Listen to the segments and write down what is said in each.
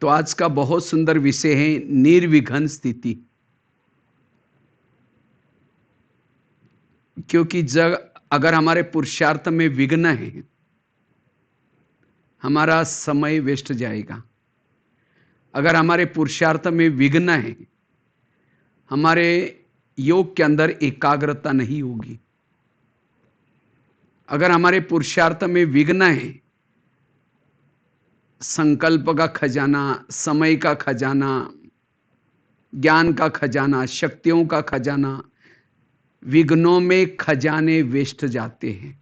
तो आज का बहुत सुंदर विषय है निर्विघ्न स्थिति। क्योंकि जग अगर हमारे पुरुषार्थ में विघ्न है, हमारा समय वेस्ट जाएगा। अगर हमारे पुरुषार्थ में विघ्न है, हमारे योग के अंदर एकाग्रता नहीं होगी। अगर हमारे पुरुषार्थ में विघ्न है, संकल्प का खजाना, समय का खजाना, ज्ञान का खजाना, शक्तियों का खजाना, विघ्नों में खजाने वेस्ट जाते हैं।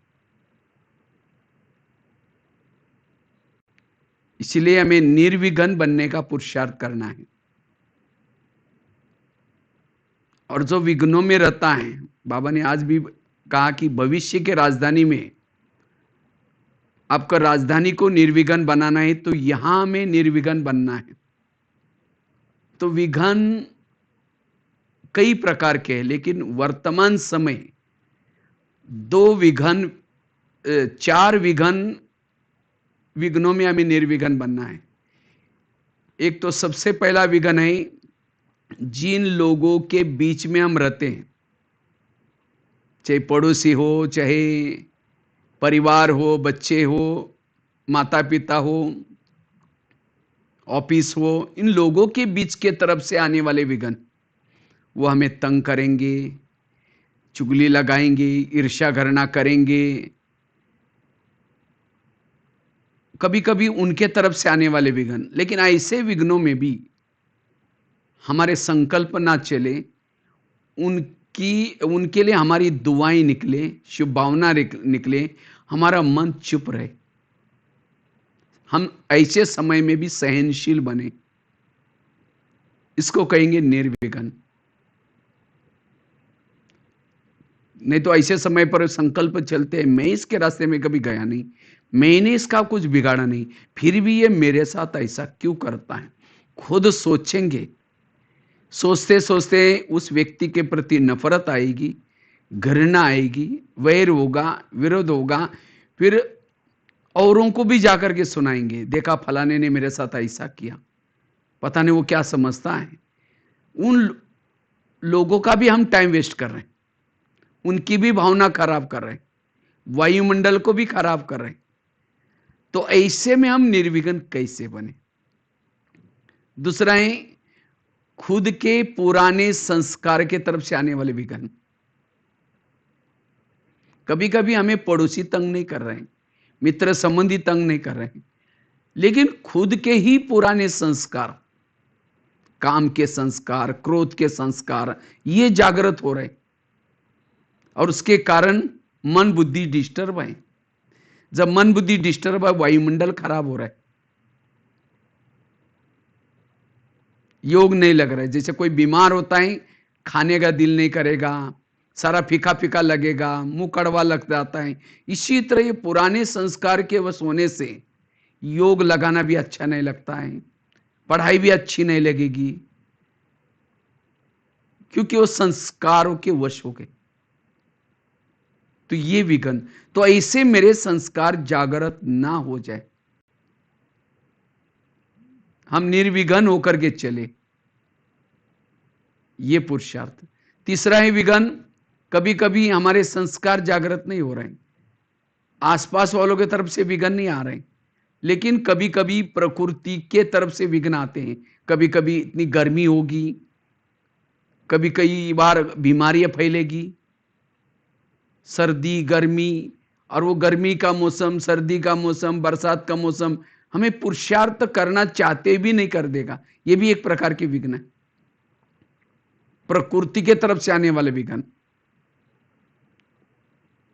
इसलिए हमें निर्विघ्न बनने का पुरुषार्थ करना है। और जो विघ्नों में रहता है, बाबा ने आज भी कहा कि भविष्य के राजधानी में आपका राजधानी को निर्विघ्न बनाना है, तो यहां हमें निर्विघ्न बनना है। तो विघ्न कई प्रकार के हैं, लेकिन वर्तमान समय चार विघ्नों में हमें निर्विघ्न बनना है। एक तो सबसे पहला विघ्न है, जिन लोगों के बीच में हम रहते हैं, चाहे पड़ोसी हो, चाहे परिवार हो, बच्चे हो, माता पिता हो, ऑफिस हो, इन लोगों के बीच के तरफ से आने वाले विघ्न, वो हमें तंग करेंगे, चुगली लगाएंगे, ईर्ष्या घृणा करेंगे। कभी कभी उनके तरफ से आने वाले विघ्न, लेकिन ऐसे विघ्नों में भी हमारे संकल्प ना चले, उनके लिए हमारी दुआएं निकले, शुभ भावना निकले, हमारा मन चुप रहे, हम ऐसे समय में भी सहनशील बने, इसको कहेंगे निर्विघ्न। नहीं तो ऐसे समय पर संकल्प चलते हैं, मैं इसके रास्ते में कभी गया नहीं, मैंने इसका कुछ बिगाड़ा नहीं, फिर भी ये मेरे साथ ऐसा क्यों करता है। खुद सोचेंगे, सोचते सोचते उस व्यक्ति के प्रति नफरत आएगी, घृणा आएगी, वैर होगा, विरोध होगा। फिर औरों को भी जाकर के सुनाएंगे, देखा फलाने ने मेरे साथ ऐसा किया, पता नहीं वो क्या समझता है। उन लोगों का भी हम टाइम वेस्ट कर रहे हैं, उनकी भी भावना खराब कर रहे हैं, वायुमंडल को भी खराब कर रहे हैं। तो ऐसे में हम निर्विघ्न कैसे बने। दूसरा है खुद के पुराने संस्कार के तरफ से आने वाले विघ्न। कभी कभी हमें पड़ोसी तंग नहीं कर रहे हैं, मित्र संबंधी तंग नहीं कर रहे हैं, लेकिन खुद के ही पुराने संस्कार, काम के संस्कार, क्रोध के संस्कार, ये जागृत हो रहे, और उसके कारण मन बुद्धि डिस्टर्ब है। जब मन बुद्धि डिस्टर्ब है, वायुमंडल खराब हो रहा है, योग नहीं लग रहा है। जैसे कोई बीमार होता है, खाने का दिल नहीं करेगा, सारा फीका फीका लगेगा, मुंह कड़वा लग जाता है। इसी तरह ये पुराने संस्कार के वश होने से योग लगाना भी अच्छा नहीं लगता है, पढ़ाई भी अच्छी नहीं लगेगी, क्योंकि वो संस्कारों के वश हो गए। तो ये विघ्न, तो ऐसे मेरे संस्कार जागृत ना हो जाए, हम निर्विघ्न होकर के चले, ये पुरुषार्थ। तीसरा है विघ्न, कभी कभी हमारे संस्कार जागृत नहीं हो रहे हैं, आसपास वालों की तरफ से विघ्न नहीं आ रहे हैं, लेकिन कभी कभी प्रकृति के तरफ से विघ्न आते हैं। कभी कभी इतनी गर्मी होगी, कभी कई बार बीमारियां फैलेगी, सर्दी गर्मी, और वो गर्मी का मौसम, सर्दी का मौसम, बरसात का मौसम हमें पुरुषार्थ करना चाहते भी नहीं कर देगा। ये भी एक प्रकार की विघ्न है, प्रकृति के तरफ से आने वाले विघ्न।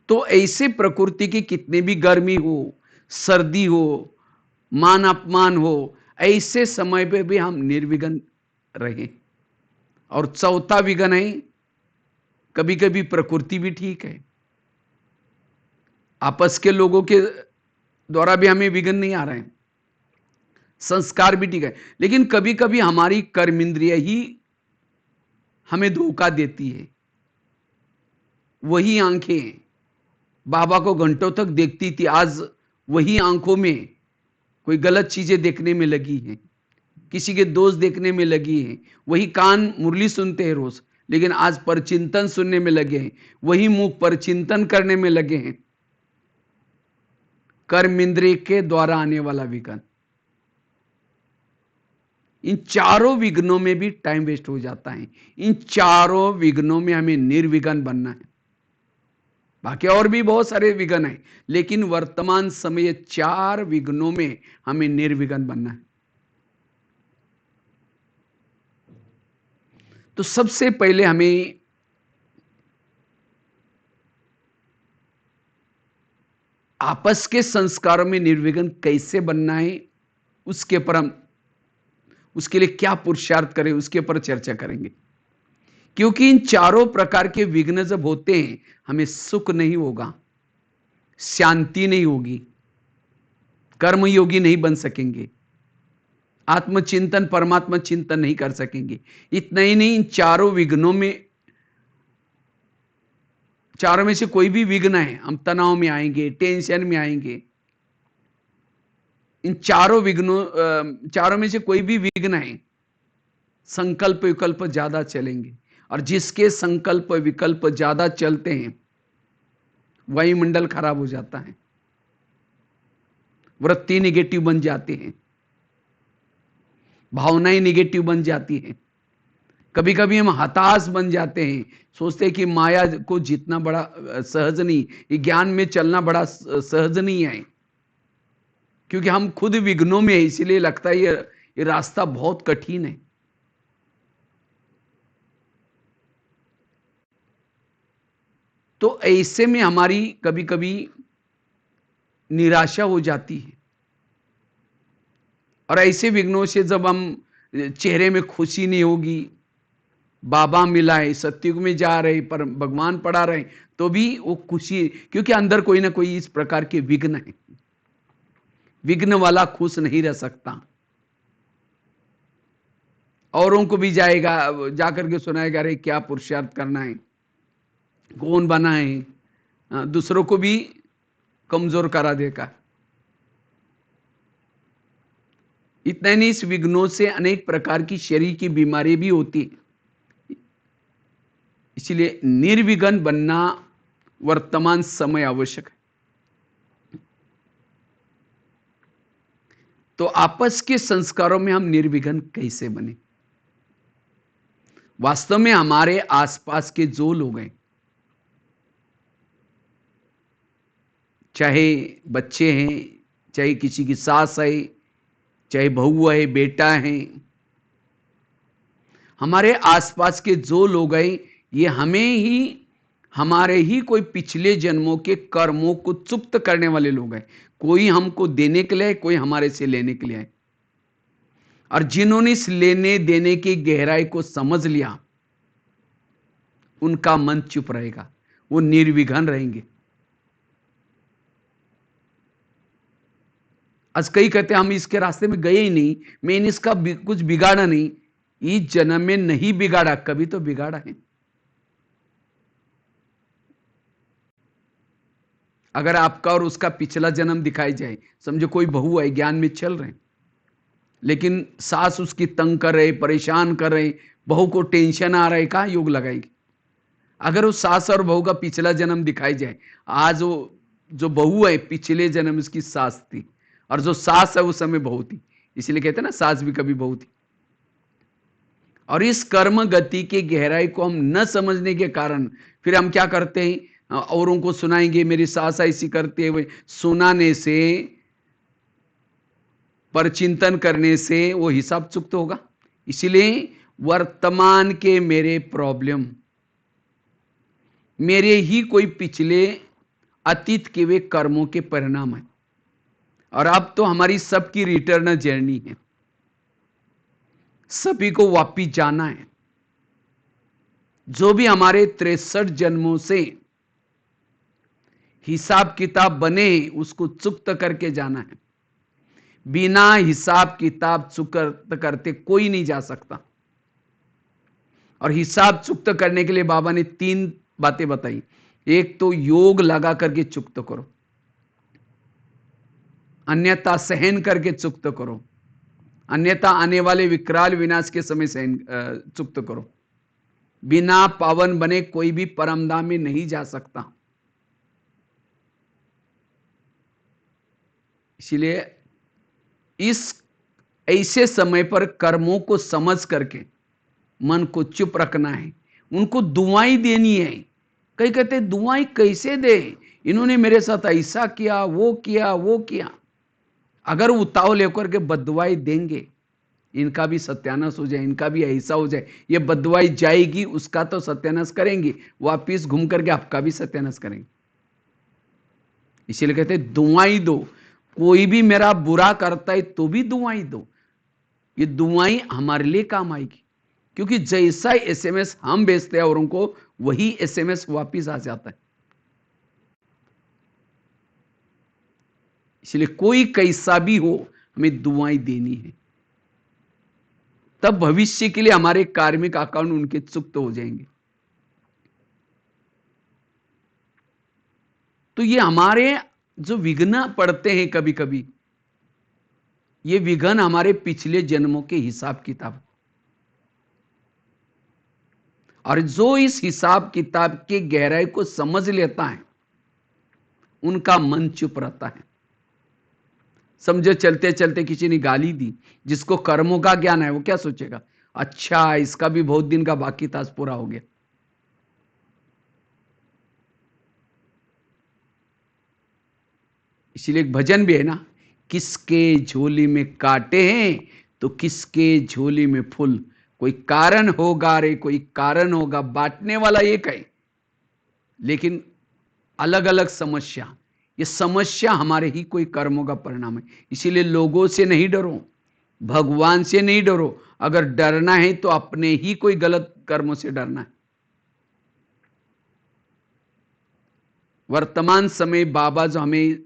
तो ऐसे प्रकृति की कितने भी गर्मी हो, सर्दी हो, मान अपमान हो, ऐसे समय पे भी हम निर्विघ्न रहे। और चौथा विघ्न है, कभी कभी प्रकृति भी ठीक है, आपस के लोगों के द्वारा भी हमें विघ्न नहीं आ रहे हैं, संस्कार भी ठीक है, लेकिन कभी कभी हमारी कर्मेंद्रिय ही हमें धोखा देती है। वही आंखें बाबा को घंटों तक देखती थी, आज वही आंखों में कोई गलत चीजें देखने में लगी हैं। किसी के दोष देखने में लगी है, वही कान मुरली सुनते हैं रोज, लेकिन आज परचिंतन सुनने में लगे हैं, वही मुख परचिंतन करने में लगे हैं। कर्म इंद्रिय के द्वारा आने वाला विघ्न, इन चारों विघ्नों में भी टाइम वेस्ट हो जाता है। इन चारों विघ्नों में हमें निर्विघ्न बनना है। बाकी और भी बहुत सारे विघ्न हैं, लेकिन वर्तमान समय 4 विघ्नों में हमें निर्विघ्न बनना है। तो सबसे पहले हमें आपस के संस्कारों में निर्विघ्न कैसे बनना है, उसके पर हम उसके लिए क्या पुरुषार्थ करें, उसके ऊपर चर्चा करेंगे। क्योंकि इन चारों प्रकार के विघ्न जब होते हैं, हमें सुख नहीं होगा, शांति नहीं होगी, कर्मयोगी नहीं बन सकेंगे, आत्मचिंतन परमात्मा चिंतन नहीं कर सकेंगे। इतना ही नहीं, इन चारों विघ्नों में, चारों में से कोई भी विघ्न है, हम तनाव में आएंगे, टेंशन में आएंगे। इन चारों में से कोई भी विघ्न है, संकल्प विकल्प ज्यादा चलेंगे, और जिसके संकल्प विकल्प ज्यादा चलते हैं, वायुमंडल खराब हो जाता है, वृत्ति निगेटिव बन जाती है, भावनाएं निगेटिव बन जाती हैं। कभी कभी हम हताश बन जाते हैं, सोचते हैं कि माया को जितना बड़ा सहज नहीं, ये ज्ञान में चलना बड़ा सहज नहीं है, क्योंकि हम खुद विघ्नों में है, इसीलिए लगता है ये रास्ता बहुत कठिन है। तो ऐसे में हमारी कभी कभी निराशा हो जाती है, और ऐसे विघ्नों से जब हम चेहरे में खुशी नहीं होगी, बाबा मिला है, सत्युग में जा रहे, पर भगवान पढ़ा रहे, तो भी वो खुशी, क्योंकि अंदर कोई ना कोई इस प्रकार के विघ्न है। विघ्न वाला खुश नहीं रह सकता, औरों को भी जाकर के सुनाएगा, अरे क्या पुरुषार्थ करना है, कौन बना है, दूसरों को भी कमजोर करा देगा। इतना नहीं, इस विघ्नों से अनेक प्रकार की शरीर की बीमारी भी होती है। इसलिए निर्विघ्न बनना वर्तमान समय आवश्यक है। तो आपस के संस्कारों में हम निर्विघ्न कैसे बने? वास्तव में हमारे आसपास के जो लोग हैं, चाहे बच्चे हैं, चाहे किसी की सास है, चाहे बहू है, बेटा है, हमारे आसपास के जो लोग हैं, ये हमारे ही कोई पिछले जन्मों के कर्मों को चुक्त करने वाले लोग हैं। कोई हमको देने के लिए, कोई हमारे से लेने के लिए है। और जिन्होंने इस लेने देने की गहराई को समझ लिया, उनका मन चुप रहेगा, वो निर्विघ्न रहेंगे। आज कई कहते हैं हम इसके रास्ते में गए ही नहीं, मैंने इसका कुछ बिगाड़ा नहीं। इस जन्म में नहीं बिगाड़ा, कभी तो बिगाड़ा है। अगर आपका और उसका पिछला जन्म दिखाई जाए, समझो कोई बहू है, ज्ञान में चल रहे, लेकिन सास उसकी तंग कर रहे, परेशान कर रहे, बहू को टेंशन आ रहा है, कहां योग लगाएगी? अगर उस सास और बहू का पिछला जन्म दिखाई जाए, आज वो जो बहू है पिछले जन्म उसकी सास थी, और जो सास है उस समय बहू थी। इसलिए कहते हैं ना, सास भी कभी बहू थी। और इस कर्म गति के गहराई को हम न समझने के कारण फिर हम क्या करते हैं, औरों को सुनाएंगे, मेरी सास ऐसी करते हुए। सुनाने से, परचिंतन करने से वो हिसाब चुकता होगा। इसलिए वर्तमान के मेरे प्रॉब्लम मेरे ही कोई पिछले अतीत के वे कर्मों के परिणाम है, और अब तो हमारी सबकी रिटर्न जर्नी है, सभी को वापिस जाना है। जो भी हमारे 63 जन्मों से हिसाब किताब बने, उसको चुक्त करके जाना है। बिना हिसाब किताब चुकत करते कोई नहीं जा सकता। और हिसाब चुक्त करने के लिए बाबा ने 3 बातें बताई। एक तो योग लगा करके चुक्त करो, अन्यथा सहन करके चुक्त करो, अन्यथा आने वाले विकराल विनाश के समय से चुक्त करो। बिना पावन बने कोई भी परमधाम में नहीं जा सकता। इसलिए इस ऐसे समय पर कर्मों को समझ करके मन को चुप रखना है, उनको दुआएं देनी है। कई कहते दुआएं कैसे दे, इन्होंने मेरे साथ ऐसा किया, वो किया, वो किया। अगर उतावल लेकर के बददुआएं देंगे, इनका भी सत्यानाश हो जाए, इनका भी ऐसा हो जाए, ये बददुआई जाएगी, उसका तो सत्यानाश करेंगी, वापिस घूम करके आपका भी सत्यानाश करेंगे। इसीलिए कहते दुआएं दो। कोई भी मेरा बुरा करता है तो भी दुआएं दो। ये दुआएं हमारे लिए काम आएगी, क्योंकि जैसा एसएमएस हम भेजते हैं औरों को, वही एसएमएस वापिस आ जाता है। इसलिए कोई कैसा भी हो, हमें दुआएं देनी है, तब भविष्य के लिए हमारे कार्मिक अकाउंट उनके चुक्त हो जाएंगे। तो ये हमारे जो विघ्न पड़ते हैं कभी कभी, ये विघ्न हमारे पिछले जन्मों के हिसाब किताब, और जो इस हिसाब किताब के गहराई को समझ लेता है, उनका मन चुप रहता है। समझो चलते चलते किसी ने गाली दी, जिसको कर्मों का ज्ञान है वो क्या सोचेगा, अच्छा इसका भी बहुत दिन का बाकी था, पूरा हो गया। इसीलिए एक भजन भी है ना, किसके झोली में कांटे हैं तो किसके झोली में फूल। कोई कारण होगा रे, कोई कारण होगा, बांटने वाला एक है, लेकिन अलग अलग समस्या। ये समस्या हमारे ही कोई कर्मों का परिणाम है। इसीलिए लोगों से नहीं डरो, भगवान से नहीं डरो। अगर डरना है तो अपने ही कोई गलत कर्मों से डरना है। वर्तमान समय बाबा जो हमें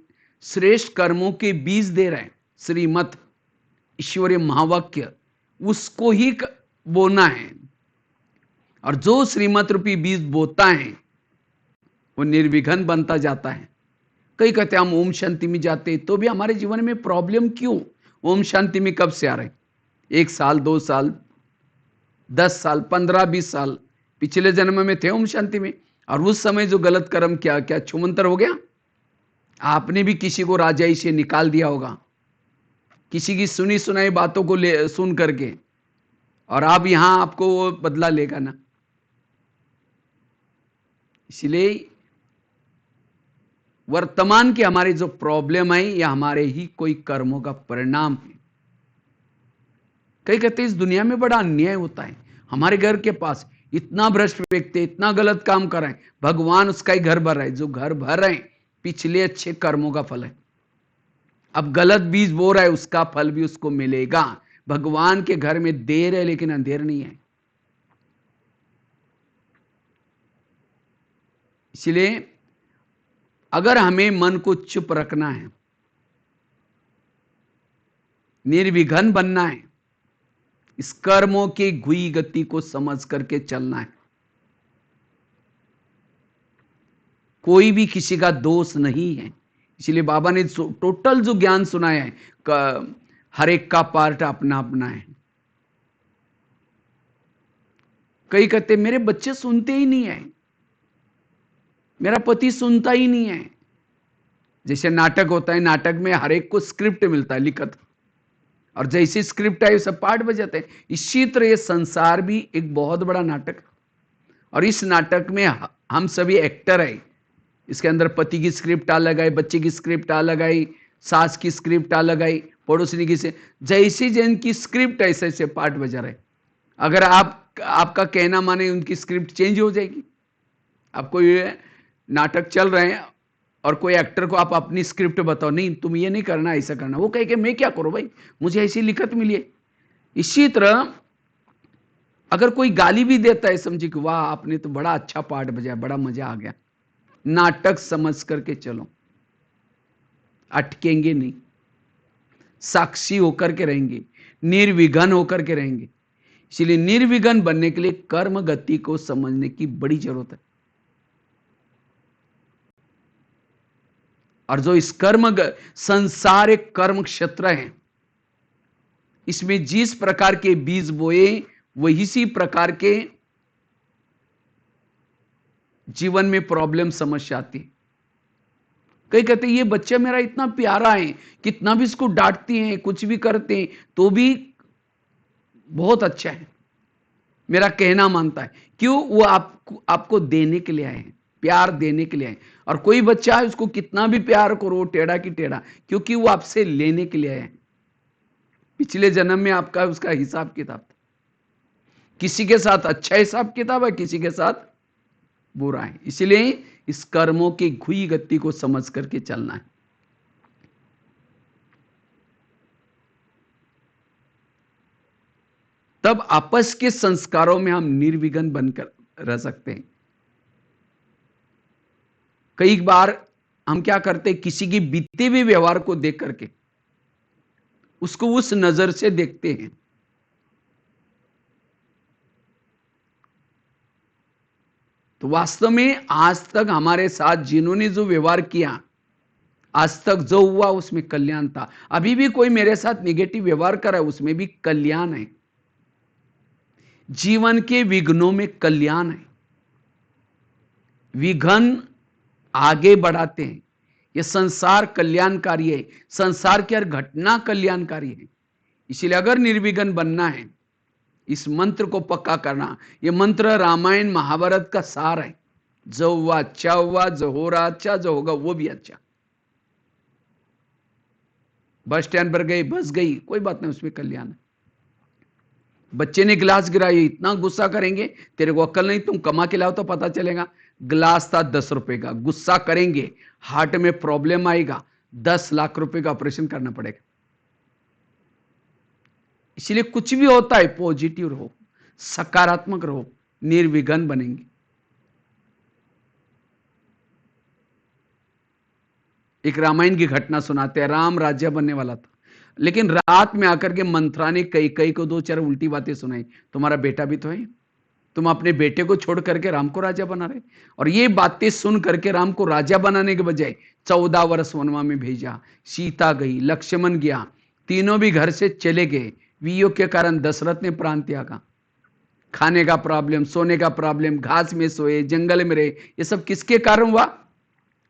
श्रेष्ठ कर्मों के बीज दे रहे हैं, श्रीमत ईश्वरीय महावाक्य, उसको ही बोना है। और जो श्रीमत रूपी बीज बोता है वो निर्विघ्न बनता जाता है। कई कहते हैं हम ओम शांति में जाते तो भी हमारे जीवन में प्रॉब्लम क्यों? ओम शांति में कब से आ रहे? 1 साल, 2 साल, 10 साल, 15, 20 साल पिछले जन्म में थे ओम शांति में, और उस समय जो गलत कर्म किया, क्या छुमंतर हो गया? आपने भी किसी को राजाई से निकाल दिया होगा, किसी की सुनी सुनाई बातों को सुन करके, और आप यहां आपको वो बदला लेगा ना। इसलिए वर्तमान की हमारी जो प्रॉब्लम है, यह हमारे ही कोई कर्मों का परिणाम है। कई कहते हैं इस दुनिया में बड़ा अन्याय होता है, हमारे घर के पास इतना भ्रष्ट व्यक्ति इतना गलत काम कर रहे हैं, भगवान उसका ही घर भर रहा है। जो घर भर रहे हैं पिछले अच्छे कर्मों का फल है। अब गलत बीज बो रहा है, उसका फल भी उसको मिलेगा। भगवान के घर में देर है लेकिन अंधेर नहीं है। इसलिए अगर हमें मन को चुप रखना है, निर्विघ्न बनना है, इस कर्मों की घुई गति को समझ करके चलना है। कोई भी किसी का दोष नहीं है। इसलिए बाबा ने टोटल जो ज्ञान सुनाया है, हर एक का पार्ट अपना अपना है। कई कहते मेरे बच्चे सुनते ही नहीं है, मेरा पति सुनता ही नहीं है। जैसे नाटक होता है, नाटक में हर एक को स्क्रिप्ट मिलता है लिखत, और जैसे स्क्रिप्ट है सब पार्ट बजाते हैं। इसी तरह ये संसार भी एक बहुत बड़ा नाटक, और इस नाटक में हम सभी एक्टर है। इसके अंदर पति की स्क्रिप्ट अलग आई, बच्चे की स्क्रिप्ट अलग आई, सास की स्क्रिप्ट अलग आई, पड़ोसी की से जैसी जिनकी स्क्रिप्ट ऐसे ऐसे पार्ट बजा रहे। अगर आपका कहना माने उनकी स्क्रिप्ट चेंज हो जाएगी। आप कोई नाटक चल रहे हैं और कोई एक्टर को आप अपनी स्क्रिप्ट बताओ, नहीं तुम ये नहीं करना, ऐसा करना, वो कहे कि मैं क्या करूं भाई, मुझे ऐसी लिखत मिली है। इसी तरह अगर कोई गाली भी देता है, समझिए कि वाह आपने तो बड़ा अच्छा पार्ट बजाया, बड़ा मजा आ गया। नाटक समझ करके चलो, अटकेंगे नहीं, साक्षी होकर के रहेंगे, निर्विघ्न होकर के रहेंगे। इसलिए निर्विघ्न बनने के लिए कर्म गति को समझने की बड़ी जरूरत है। और जो इस कर्म संसार एक कर्म क्षेत्र है, इसमें जिस प्रकार के बीज बोए वही सी प्रकार के जीवन में प्रॉब्लम समस्या आती। कई कहते ये बच्चा मेरा इतना प्यारा है, कितना भी इसको डांटती हैं, कुछ भी करते हैं तो भी बहुत अच्छा है, मेरा कहना मानता है। क्यों? वो आपको देने के लिए आए हैं, प्यार देने के लिए आए। और कोई बच्चा है, उसको कितना भी प्यार करो, टेढ़ा की टेढ़ा, क्योंकि वो आपसे लेने के लिए आए हैं। पिछले जन्म में आपका उसका हिसाब किताब था, किसी के साथ अच्छा हिसाब किताब है, किसी के साथ बुरा है। इसलिए इस कर्मों की घुई गति को समझ करके चलना है। तब आपस के संस्कारों में हम निर्विघ्न बनकर रह सकते हैं। कई बार हम क्या करते हैं, किसी की बीते हुए व्यवहार को देख करके उसको उस नजर से देखते हैं। तो वास्तव में आज तक हमारे साथ जिन्होंने जो व्यवहार किया, आज तक जो हुआ उसमें कल्याण था। अभी भी कोई मेरे साथ निगेटिव व्यवहार कर रहा है, उसमें भी कल्याण है। जीवन के विघ्नों में कल्याण है। विघ्न आगे बढ़ाते हैं। यह संसार कल्याणकारी है, संसार की हर घटना कल्याणकारी है। इसलिए अगर निर्विघ्न बनना है, इस मंत्र को पक्का करना। यह मंत्र रामायण महाभारत का सार है। जो हुआ अच्छा हुआ, जो हो रहा अच्छा, जो होगा वो भी अच्छा। बस स्टैंड पर गई, बस गई, कोई बात नहीं, उसमें कल्याण है। बच्चे ने गिलास गिराया, इतना गुस्सा करेंगे, तेरे को अक्ल नहीं, तुम कमा के लाओ तो पता चलेगा। गिलास था 10 रुपए का, गुस्सा करेंगे, हार्ट में प्रॉब्लम आएगा, 10 लाख रुपए का ऑपरेशन करना पड़ेगा। इसलिए कुछ भी होता है पॉजिटिव रहो, सकारात्मक रहो, निर्विघ्न बनेंगे। एक रामायण की घटना सुनाते हैं। राम राजा बनने वाला था, लेकिन रात में आकर के मंथरा ने कई कई को 2-4 उल्टी बातें सुनाई। तुम्हारा बेटा भी तो है, तुम अपने बेटे को छोड़ करके राम को राजा बना रहे। और ये बातें सुन करके राम को राजा बनाने के बजाय 14 वर्ष वनवास में भेजा। सीता गई, लक्ष्मण गया, तीनों भी घर से चले गए। वियोग के कारण दशरथ ने प्राण त्यागा। खाने का प्रॉब्लम, सोने का प्रॉब्लम, घास में सोए, जंगल में रहे। ये सब किसके कारण हुआ?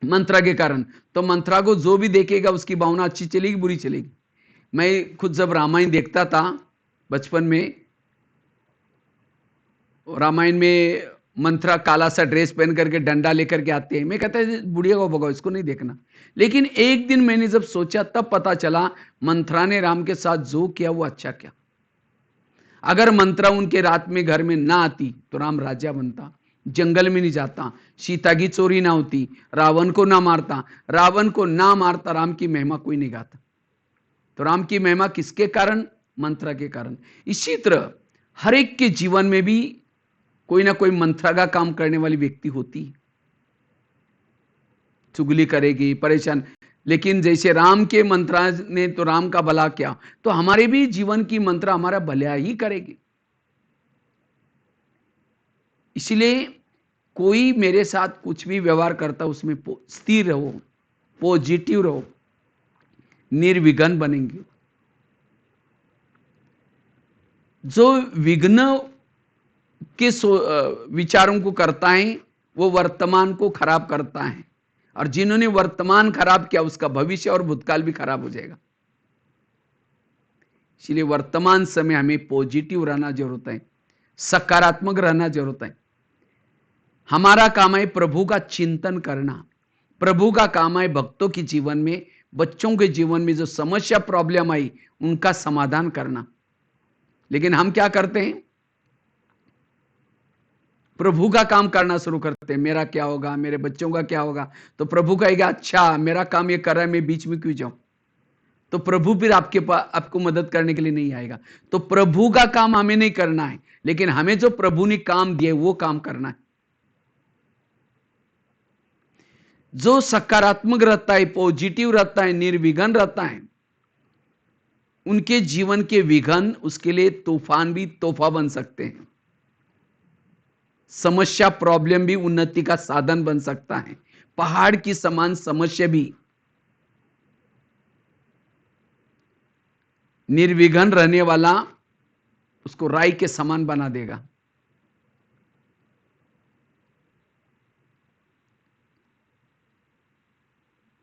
मंत्रा के कारण। तो मंत्रा को जो भी देखेगा उसकी भावना अच्छी चलेगी, बुरी चलेगी। मैं खुद जब रामायण देखता था बचपन में, रामायण में मंत्रा काला सा ड्रेस पहन करके डंडा लेकर के आते हैं। मैं कहता है बुढ़िया को भगाओ, इसको नहीं देखना। लेकिन एक दिन मैंने जब सोचा तब पता चला मंत्रा ने राम के साथ जो किया वो अच्छा किया। अगर मंत्रा उनके रात में घर में ना आती तो राम राजा बनता, जंगल में नहीं जाता, सीता की चोरी ना होती, रावण को ना मारता। रावण को ना मारता, राम की महिमा कोई नहीं गाता। तो राम की महिमा किसके कारण? मंत्रा के कारण। इसी तरह हर एक के जीवन में भी कोई ना कोई मंत्रा का काम करने वाली व्यक्ति होती है। चुगली करेगी, परेशान। लेकिन जैसे राम के मंत्रा ने तो राम का भला किया, तो हमारे भी जीवन की मंत्रा हमारा भला ही करेगी। इसलिए कोई मेरे साथ कुछ भी व्यवहार करता उसमें स्थिर रहो, पॉजिटिव रहो, निर्विघ्न बनेंगे। जो विघ्न के विचारों को करता है वो वर्तमान को खराब करता है, और जिन्होंने वर्तमान खराब किया उसका भविष्य और भूतकाल भी खराब हो जाएगा। इसलिए वर्तमान समय हमें पॉजिटिव रहना जरूरत है, सकारात्मक रहना जरूरत है। हमारा काम है प्रभु का चिंतन करना, प्रभु का काम है भक्तों के जीवन में, बच्चों के जीवन में जो समस्या प्रॉब्लम आई उनका समाधान करना। लेकिन हम क्या करते हैं? प्रभु का काम करना शुरू करते हैं। मेरा क्या होगा, मेरे बच्चों का क्या होगा? तो प्रभु कहेगा अच्छा मेरा काम ये कर रहा है, मैं बीच में क्यों जाऊं? तो प्रभु फिर आपके पास आपको मदद करने के लिए नहीं आएगा। तो प्रभु का काम हमें नहीं करना है, लेकिन हमें जो प्रभु ने काम दिए वो काम करना है। जो सकारात्मक रहता है, पॉजिटिव रहता है, निर्विघ्न रहता है, उनके जीवन के विघ्न उसके लिए तूफान भी तोहफा बन सकते हैं। समस्या प्रॉब्लम भी उन्नति का साधन बन सकता है। पहाड़ की समान समस्या भी निर्विघ्न रहने वाला उसको राई के समान बना देगा।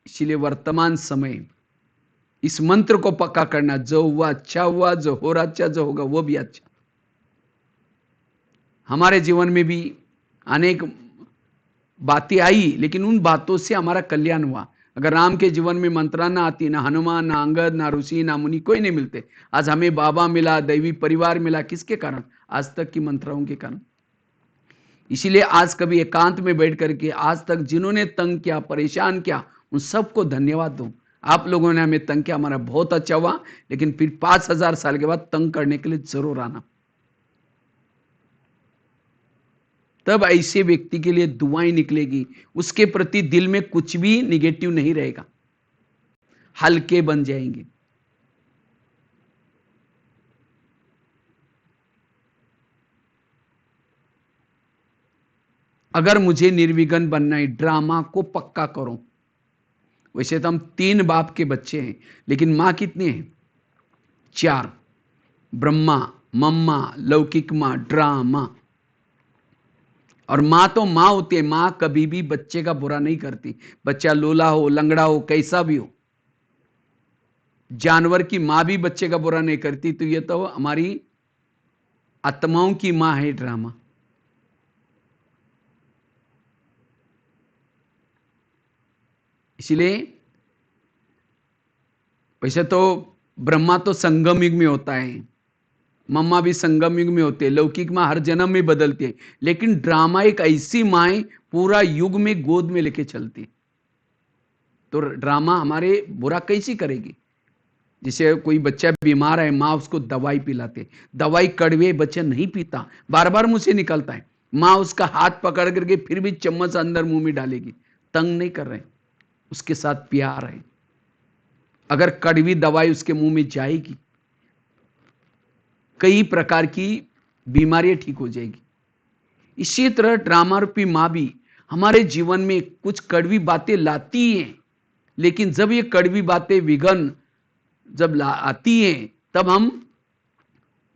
इसीलिए वर्तमान समय इस मंत्र को पक्का करना, जो हुआ अच्छा हुआ, जो हो रहा अच्छा, जो होगा वो भी अच्छा। हमारे जीवन में भी अनेक बातें आई, लेकिन उन बातों से हमारा कल्याण हुआ। अगर राम के जीवन में मंत्रा ना आती, ना हनुमान, ना अंगद, ना ऋषि, ना मुनि, कोई नहीं मिलते। आज हमें बाबा मिला, दैवी परिवार मिला, किसके कारण? आज तक की मंत्राओं के कारण। इसीलिए आज कभी एकांत में बैठ करके आज तक जिन्होंने तंग किया, परेशान किया, उन सबको धन्यवाद दूं। आप लोगों ने हमें तंग किया, हमारा बहुत अच्छा हुआ, लेकिन फिर 5000 साल के बाद तंग करने के लिए जरूर आना। तब ऐसे व्यक्ति के लिए दुआएं निकलेगी, उसके प्रति दिल में कुछ भी निगेटिव नहीं रहेगा, हल्के बन जाएंगे। अगर मुझे निर्विघ्न बनना है, ड्रामा को पक्का करो। वैसे तो हम 3 बाप के बच्चे हैं, लेकिन मां कितनी है? 4। ब्रह्मा, मम्मा, लौकिक मां, ड्रामा। और मां तो मां होती है, मां कभी भी बच्चे का बुरा नहीं करती। बच्चा लोला हो, लंगड़ा हो, कैसा भी हो, जानवर की मां भी बच्चे का बुरा नहीं करती। तो ये तो हमारी आत्माओं की मां है ड्रामा। इसलिए वैसे तो ब्रह्मा तो संगम युग में होता है, मम्मा भी संगम युग में होते हैं, लौकिक मां हर जन्म में बदलती है, लेकिन ड्रामा एक ऐसी मां है पूरा युग में गोद में लेके चलती है। तो ड्रामा हमारे बुरा कैसी करेगी? जैसे कोई बच्चा बीमार है, माँ उसको दवाई पिलाते, दवाई कड़वे, बच्चा नहीं पीता, बार बार मुंह से निकलता है, माँ उसका हाथ पकड़ करके फिर भी चम्मच अंदर मुंह में डालेगी। तंग नहीं कर रहे, उसके साथ प्यार है। अगर कड़वी दवाई उसके मुंह में जाएगी, कई प्रकार की बीमारियां ठीक हो जाएगी। इसी तरह ड्रामा रूपी माँ भी हमारे जीवन में कुछ कड़वी बातें लाती हैं, लेकिन जब ये कड़वी बातें विघन जब आती हैं, तब हम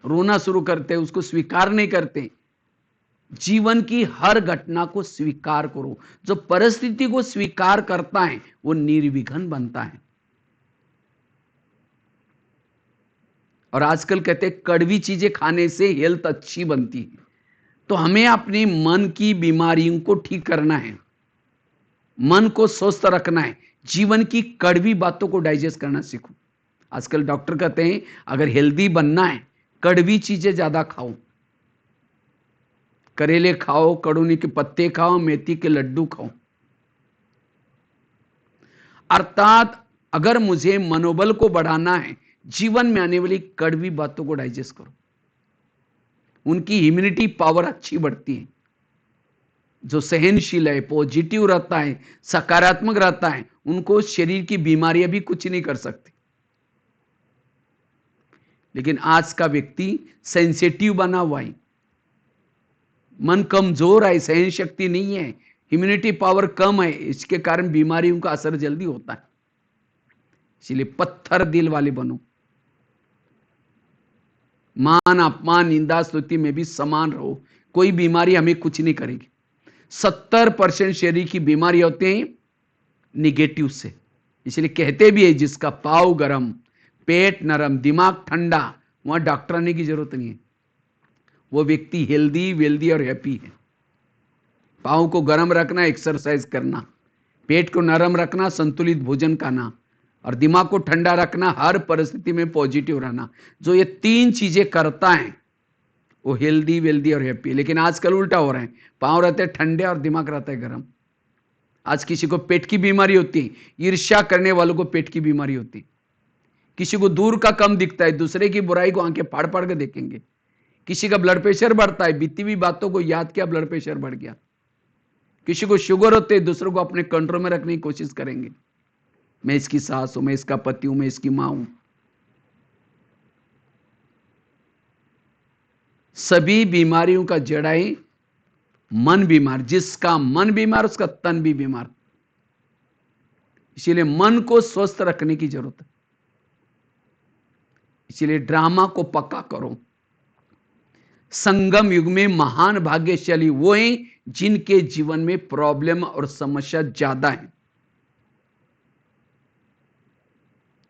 रोना शुरू करते हैं, उसको स्वीकार नहीं करते। जीवन की हर घटना को स्वीकार करो। जो परिस्थिति को स्वीकार करता है वो निर्विघ्न बनता है। और आजकल कहते हैं कड़वी चीजें खाने से हेल्थ अच्छी बनती है। तो हमें अपने मन की बीमारियों को ठीक करना है, मन को स्वस्थ रखना है, जीवन की कड़वी बातों को डाइजेस्ट करना सीखो। आजकल डॉक्टर कहते हैं अगर हेल्दी बनना है, कड़वी चीजें ज्यादा खाओ, करेले खाओ, कड़ूनी के पत्ते खाओ, मेथी के लड्डू खाओ। अर्थात अगर मुझे मनोबल को बढ़ाना है, जीवन में आने वाली कड़वी बातों को डाइजेस्ट करो। उनकी इम्यूनिटी पावर अच्छी बढ़ती है। जो सहनशील है, पॉजिटिव रहता है, सकारात्मक रहता है, उनको शरीर की बीमारियां भी कुछ नहीं कर सकती। लेकिन आज का व्यक्ति सेंसिटिव बना हुआ है, मन कमजोर है, सहन शक्ति नहीं है, इम्यूनिटी पावर कम है, इसके कारण बीमारियों का असर जल्दी होता है। इसलिए पत्थर दिल वाले बनो। मान अपमान निंदा स्तुति में भी समान रहो, कोई बीमारी हमें कुछ नहीं करेगी। 70% शरीर की बीमारी होते हैं निगेटिव से। इसलिए कहते भी है जिसका पाव गरम, पेट नरम, दिमाग ठंडा, वहां डॉक्टर आने की जरूरत नहीं है, वो व्यक्ति हेल्दी वेल्दी और हैप्पी है। पाँव को गर्म रखना, एक्सरसाइज करना, पेट को नरम रखना, संतुलित भोजन खाना, और दिमाग को ठंडा रखना, हर परिस्थिति में पॉजिटिव रहना। जो ये 3 चीजें करता है वो हेल्दी वेल्दी और हैप्पी। लेकिन आजकल उल्टा हो रहा है, पाँव रहते हैं ठंडे और दिमाग रहता है गर्म। आज किसी को पेट की बीमारी होती है, ईर्ष्या करने वालों को पेट की बीमारी होती है। किसी को दूर का कम दिखता है, दूसरे की बुराई को आंखें फाड़ फाड़ के देखेंगे। किसी का ब्लड प्रेशर बढ़ता है, बीती हुई बातों को याद किया ब्लड प्रेशर बढ़ गया। किसी को शुगर होते है, दूसरों को अपने कंट्रोल में रखने की कोशिश करेंगे। मैं इसकी सास हूं, मैं इसका पति हूं, मैं इसकी मां हूं। सभी बीमारियों का जड़ है मन बीमार। जिसका मन बीमार उसका तन भी बीमार। इसीलिए मन को स्वस्थ रखने की जरूरत है। इसलिए ड्रामा को पक्का करो। संगम युग में महान भाग्यशाली वो हैं जिनके जीवन में प्रॉब्लम और समस्या ज्यादा है,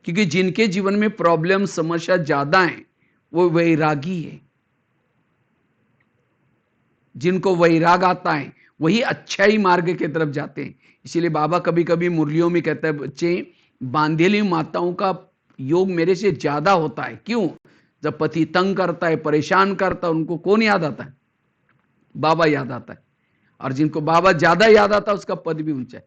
क्योंकि जिनके जीवन में प्रॉब्लम समस्या ज्यादा है वो वैरागी है। जिनको वैराग आता है वही अच्छाई मार्ग की तरफ जाते हैं। इसीलिए बाबा कभी कभी मुरलियों में कहता है, बच्चे बांधेली माताओं का योग मेरे से ज्यादा होता है। क्यों? जब पति तंग करता है, परेशान करता है, उनको कौन याद आता है? बाबा याद आता है। और जिनको बाबा ज्यादा याद आता है उसका पद भी ऊंचा है।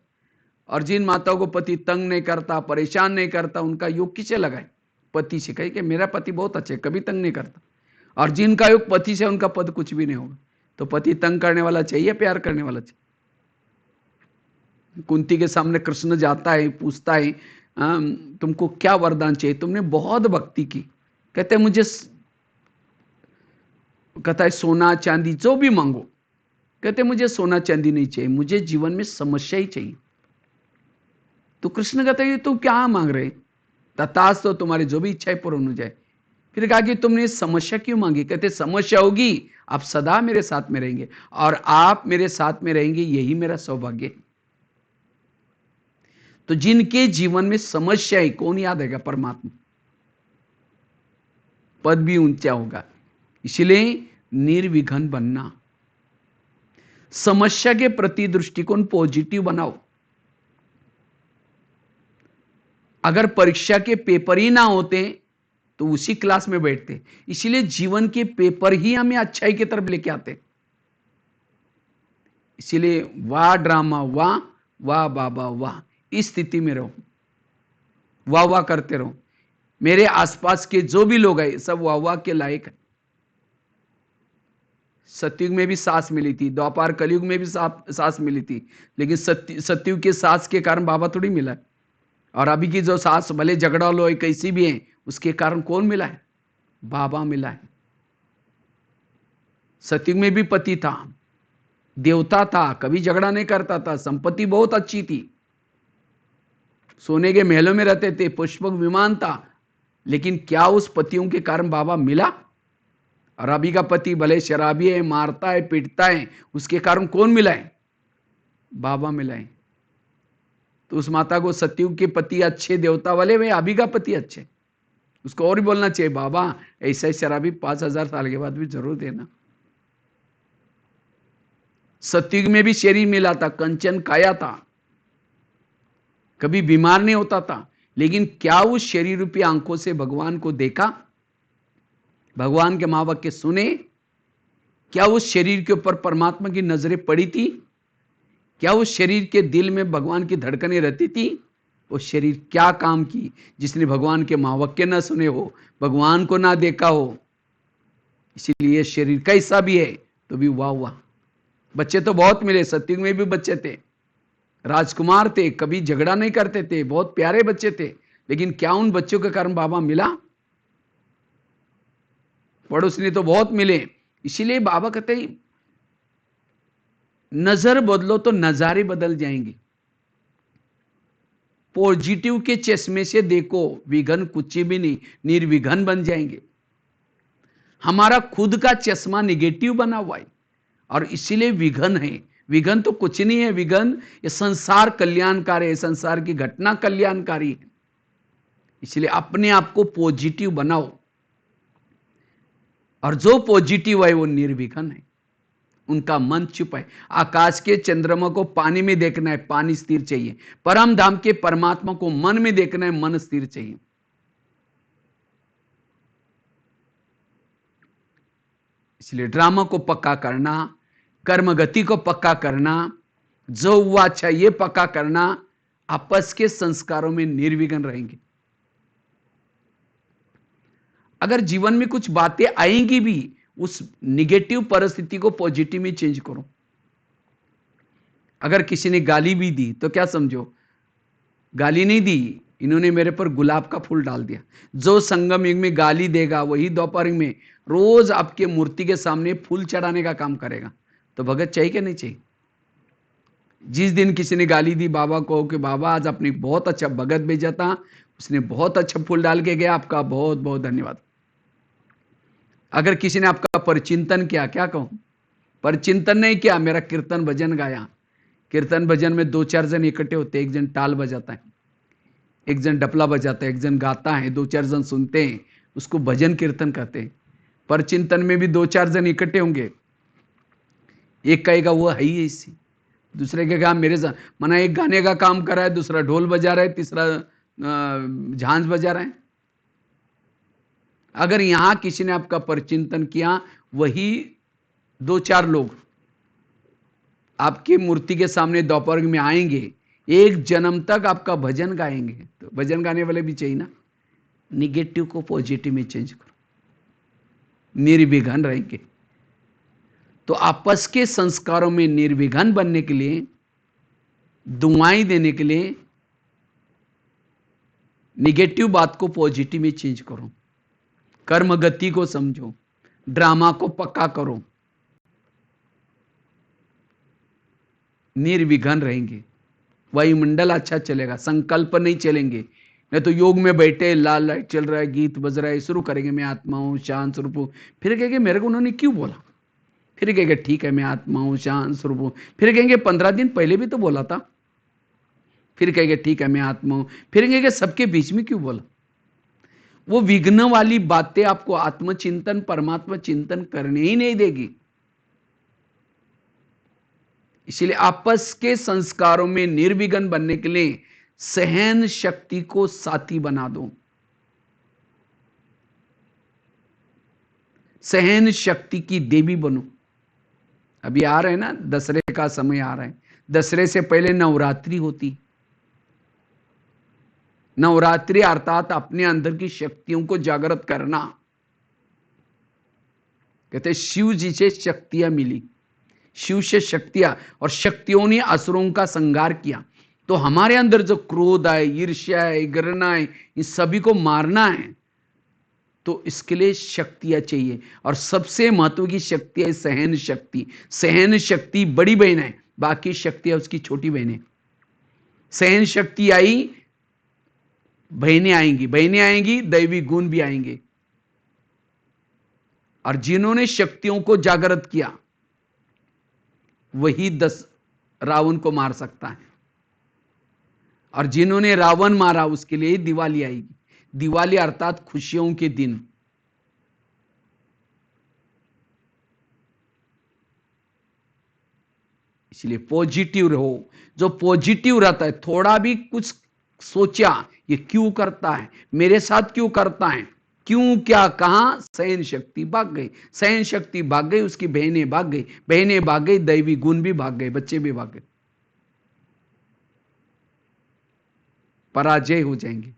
और जिन माताओं को पति तंग नहीं करता, परेशान नहीं करता, उनका योग किसे लगाए? पति से। कहे कि मेरा पति बहुत अच्छा है, कभी तंग नहीं करता। और जिनका योग पति से, उनका पद कुछ भी नहीं होगा। तो पति तंग करने वाला चाहिए, प्यार करने वाला चाहिए? कुंती के सामने कृष्ण जाता है, पूछता है तुमको क्या वरदान चाहिए? तुमने बहुत भक्ति की। कहते मुझे, कहता है सोना चांदी जो भी मांगो। कहते मुझे सोना चांदी नहीं चाहिए, मुझे जीवन में समस्या ही चाहिए। तो कृष्ण कहता है तुम क्या मांग रहे? तथास्तु, तो तुम्हारी जो भी इच्छाएं पूर्ण हो जाए। फिर कहा कि तुमने समस्या क्यों मांगी? कहते समस्या होगी, आप सदा मेरे साथ में रहेंगे, और आप मेरे साथ में रहेंगे यही मेरा सौभाग्य है। तो जिनके जीवन में समस्या है, कौन याद आएगा? परमात्मा। पद भी ऊंचा होगा। इसलिए निर्विघ्न बनना, समस्या के प्रति दृष्टिकोण पॉजिटिव बनाओ। अगर परीक्षा के पेपर ही ना होते तो उसी क्लास में बैठते। इसलिए जीवन के पेपर ही हमें अच्छाई की तरफ लेके आते। इसलिए वाह ड्रामा, वाह वाह बाबा वाह, इस स्थिति में रहो, वाह वाह करते रहो। मेरे आसपास के जो भी लोग हैं सब वाह वाह के लायक है। सतयुग में भी सांस मिली थी, द्वापार कलयुग में भी सांस मिली थी, लेकिन सतयुग के सांस के कारण बाबा थोड़ी मिला है। और अभी की जो सांस भले झगड़ा लो कैसी भी है, उसके कारण कौन मिला है? बाबा मिला है। सतयुग में भी पति था, देवता था, कभी झगड़ा नहीं करता था, संपत्ति बहुत अच्छी थी, सोने के महलों में रहते थे, पुष्पक विमान था, लेकिन क्या उस पतियों के कारण बाबा मिला? और अभी का पति भले शराबी है, मारता है, पीटता है, उसके कारण कौन मिला है? बाबा मिला है। तो उस माता को सतयुग के पति अच्छे, देवता वाले, वे अभी का पति अच्छे, उसको और भी बोलना चाहिए, बाबा ऐसा ही शराबी 5000 साल के बाद भी जरूर देना। सतयुग में भी शरीर मिला था, कंचन काया था, कभी बीमार नहीं होता था, लेकिन क्या उस शरीर रूपी आंखों से भगवान को देखा? भगवान के महावाक्य सुने? क्या उस शरीर के ऊपर परमात्मा की नजरें पड़ी थी? क्या उस शरीर के दिल में भगवान की धड़कनें रहती थी? वो शरीर क्या काम की जिसने भगवान के महावाक्य न सुने हो, भगवान को ना देखा हो? इसीलिए शरीर कैसा भी है तो भी वाह वाह। बच्चे तो बहुत मिले, सतयुग में भी बच्चे थे, राजकुमार थे, कभी झगड़ा नहीं करते थे, बहुत प्यारे बच्चे थे, लेकिन क्या उन बच्चों के कारण बाबा मिला? पड़ोसी तो बहुत मिले। इसीलिए बाबा कहते हैं नजर बदलो तो नजारे बदल जाएंगे। पॉजिटिव के चश्मे से देखो, विघन कुछ भी नहीं, निर्विघन बन जाएंगे। हमारा खुद का चश्मा निगेटिव बना हुआ है और इसीलिए विघन है। विघन तो कुछ नहीं है, विघन ये संसार कल्याणकारी है, संसार की घटना कल्याणकारी है। इसलिए अपने आप को पॉजिटिव बनाओ, और जो पॉजिटिव है वो निर्विघन है, उनका मन चुप है। आकाश के चंद्रमा को पानी में देखना है, पानी स्थिर चाहिए। परम धाम के परमात्मा को मन में देखना है, मन स्थिर चाहिए। इसलिए ड्रामा को पक्का करना, कर्म गति को पक्का करना, जो हुआ अच्छा ये पक्का करना, आपस के संस्कारों में निर्विघ्न रहेंगे। अगर जीवन में कुछ बातें आएंगी भी, उस निगेटिव परिस्थिति को पॉजिटिव में चेंज करो। अगर किसी ने गाली भी दी तो क्या समझो, गाली नहीं दी, इन्होंने मेरे पर गुलाब का फूल डाल दिया। जो संगम युग में गाली देगा वही द्वापर युग में रोज आपके मूर्ति के सामने फूल चढ़ाने का काम करेगा। तो भगत चाहिए कि नहीं चाहिए? जिस दिन किसी ने गाली दी बाबा को कि बाबा आज अपनी बहुत अच्छा भगत भेजा था, उसने बहुत अच्छा फूल डाल के गया, आपका बहुत बहुत धन्यवाद। अगर किसी ने आपका परिचिंतन किया, क्या कहूं, परिचिंतन नहीं किया, मेरा कीर्तन भजन गाया, कीर्तन भजन में 2-4 जन इकट्ठे होते हैं, एक जन ताल बजाता है, एक जन डपला बजाता है, एक जन गाता है, 2-4 जन सुनते हैं, उसको भजन कीर्तन कहते हैं। परिचिंतन में भी 2-4 जन इकट्ठे होंगे, एक कहेगा वो है ही ऐसी, दूसरे के काम मेरे साथ, माना एक गाने का काम कर रहा है, दूसरा ढोल बजा रहा है, तीसरा झांझ बजा रहा है। अगर यहां किसी ने आपका परिचिंतन किया, वही 2-4 लोग आपकी मूर्ति के सामने दोपहर में आएंगे, एक जन्म तक आपका भजन गाएंगे। तो भजन गाने वाले भी चाहिए ना, निगेटिव को पॉजिटिव में चेंज करो, निर्विघ्न रहेंगे। तो आपस के संस्कारों में निर्विघ्न बनने के लिए, दुआएं देने के लिए, निगेटिव बात को पॉजिटिव में चेंज करो, कर्म गति को समझो, ड्रामा को पक्का करो, निर्विघ्न रहेंगे, वायुमंडल अच्छा चलेगा, संकल्प नहीं चलेंगे। नहीं तो योग में बैठे, लाल लाइट चल रहा है, गीत बज रहा है, शुरू करेंगे मैं आत्मा हूं, शांत स्वरूप हूं, फिर कहेंगे मेरे को उन्होंने क्यों बोला, फिर कहेंगे ठीक है मैं आत्मा हूं, शांत स्वरूप हूं, फिर कहेंगे 15 दिन पहले भी तो बोला था, फिर कहेंगे ठीक है मैं आत्मा हूं, फिर कहेंगे सबके बीच में क्यों बोला। वो विघ्न वाली बातें आपको आत्मचिंतन, परमात्मा चिंतन करने ही नहीं देगी। इसलिए आपस के संस्कारों में निर्विघ्न बनने के लिए सहन शक्ति को साथी बना दो, सहन शक्ति की देवी बनो। अभी आ रहे हैं ना, दशहरे का समय आ रहा है, दशहरे से पहले नवरात्रि होती, नवरात्रि अर्थात अपने अंदर की शक्तियों को जागृत करना। कहते शिव जी से शक्तियां मिली, शिव से शक्तियां, और शक्तियों ने असुरों का संहार किया। तो हमारे अंदर जो क्रोध है, ईर्ष्या है, घृणा है, इन सभी को मारना है, तो इसके लिए शक्तियां चाहिए। और सबसे महत्व की शक्ति है सहन शक्ति। सहन शक्ति बड़ी बहन है, बाकी शक्तियां उसकी छोटी बहन है। सहन शक्ति आई, बहनें आएंगी, बहनें आएंगी, दैवी गुण भी आएंगे। और जिन्होंने शक्तियों को जागृत किया, वही 10 रावण को मार सकता है। और जिन्होंने रावण मारा, उसके लिए दिवाली आएगी। दिवाली अर्थात खुशियों के दिन। इसलिए पॉजिटिव रहो। जो पॉजिटिव रहता है, थोड़ा भी कुछ सोचा, ये क्यों करता है, मेरे साथ क्यों करता है, क्यों, क्या, कहां, सहन शक्ति भाग गई, सहन शक्ति भाग गई, उसकी बहनें भाग गई, बहनें भाग गई, दैवी गुण भी भाग गए, बच्चे भी भाग गए, पराजय हो जाएंगे।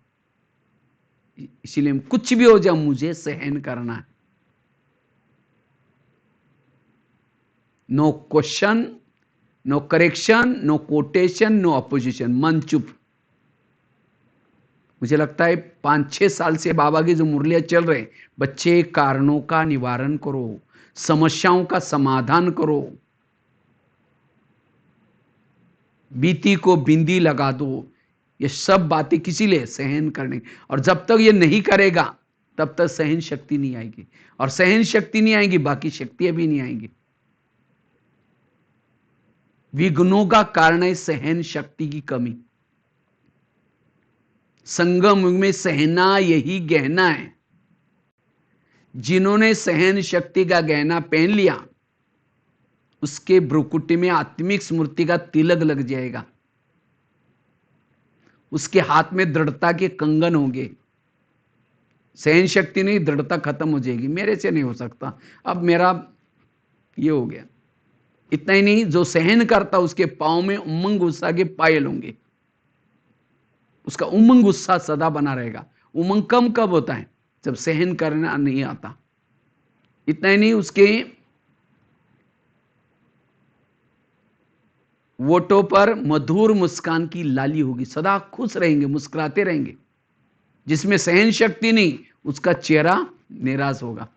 इसीलिए कुछ भी हो जाए, मुझे सहन करना है। No question, no correction, no quotation, no opposition, मन चुप। मुझे लगता है 5-6 साल से बाबा की जो मुरलियां चल रहे, बच्चे कारणों का निवारण करो, समस्याओं का समाधान करो, बीती को बिंदी लगा दो। ये सब बातें किसी लिए, सहन करने। और जब तक ये नहीं करेगा, तब तक सहन शक्ति नहीं आएगी, और सहन शक्ति नहीं आएगी, बाकी शक्तियां भी नहीं आएंगी। विघ्नों का कारण है सहन शक्ति की कमी। संगम युग में सहना यही गहना है। जिन्होंने सहन शक्ति का गहना पहन लिया, उसके भ्रुकुटी में आत्मिक स्मृति का तिलक लग जाएगा, उसके हाथ में दृढ़ता के कंगन होंगे। सहन शक्ति नहीं, दृढ़ता खत्म हो जाएगी, मेरे से नहीं हो सकता, अब मेरा ये हो गया। इतना ही नहीं, जो सहन करता उसके पांव में उमंग उत्साह के पायल होंगे, उसका उमंग उत्साह सदा बना रहेगा। उमंग कम कब होता है, जब सहन करना नहीं आता। इतना ही नहीं, उसके वोटों पर मधुर मुस्कान की लाली होगी, सदा खुश रहेंगे, मुस्कुराते रहेंगे। जिसमें सहन शक्ति नहीं, उसका चेहरा निराश होगा।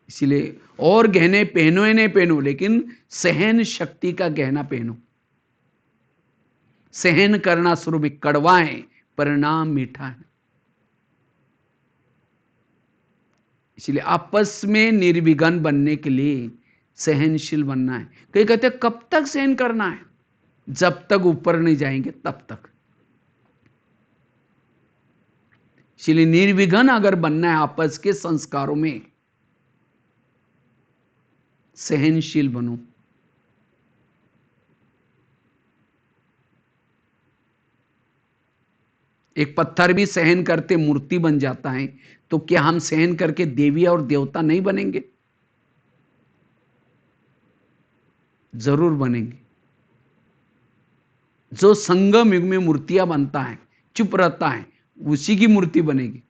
इसीलिए और गहने पहनो या नहीं पहनो, लेकिन सहन शक्ति का गहना पहनो। सहन करना शुरू भी कड़वा है, परिणाम मीठा है। इसलिए आपस में निर्विघ्न बनने के लिए सहनशील बनना है। कई कहते हैं कब तक सहन करना है? जब तक ऊपर नहीं जाएंगे तब तक। इसलिए निर्विघ्न अगर बनना है आपस के संस्कारों में, सहनशील बनो। एक पत्थर भी सहन करते मूर्ति बन जाता है, तो क्या हम सहन करके देवी और देवता नहीं बनेंगे? जरूर बनेंगे। जो संगम युग में मूर्तियां बनता है, चुप रहता है, उसी की मूर्ति बनेगी।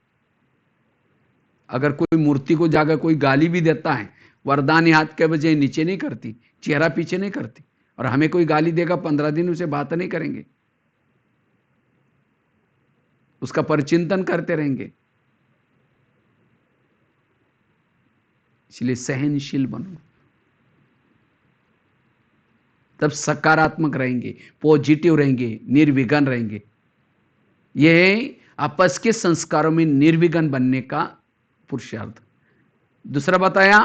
अगर कोई मूर्ति को जाकर कोई गाली भी देता है, वरदानी हाथ के बजाय नीचे नहीं करती, चेहरा पीछे नहीं करती, और हमें कोई गाली देगा 15 दिन उसे बात नहीं करेंगे, उसका परिचिंतन करते रहेंगे। इसलिए सहनशील बनो, तब सकारात्मक रहेंगे, पॉजिटिव रहेंगे, निर्विघ्न रहेंगे। यह आपस के संस्कारों में निर्विघ्न बनने का पुरुषार्थ। दूसरा बताया,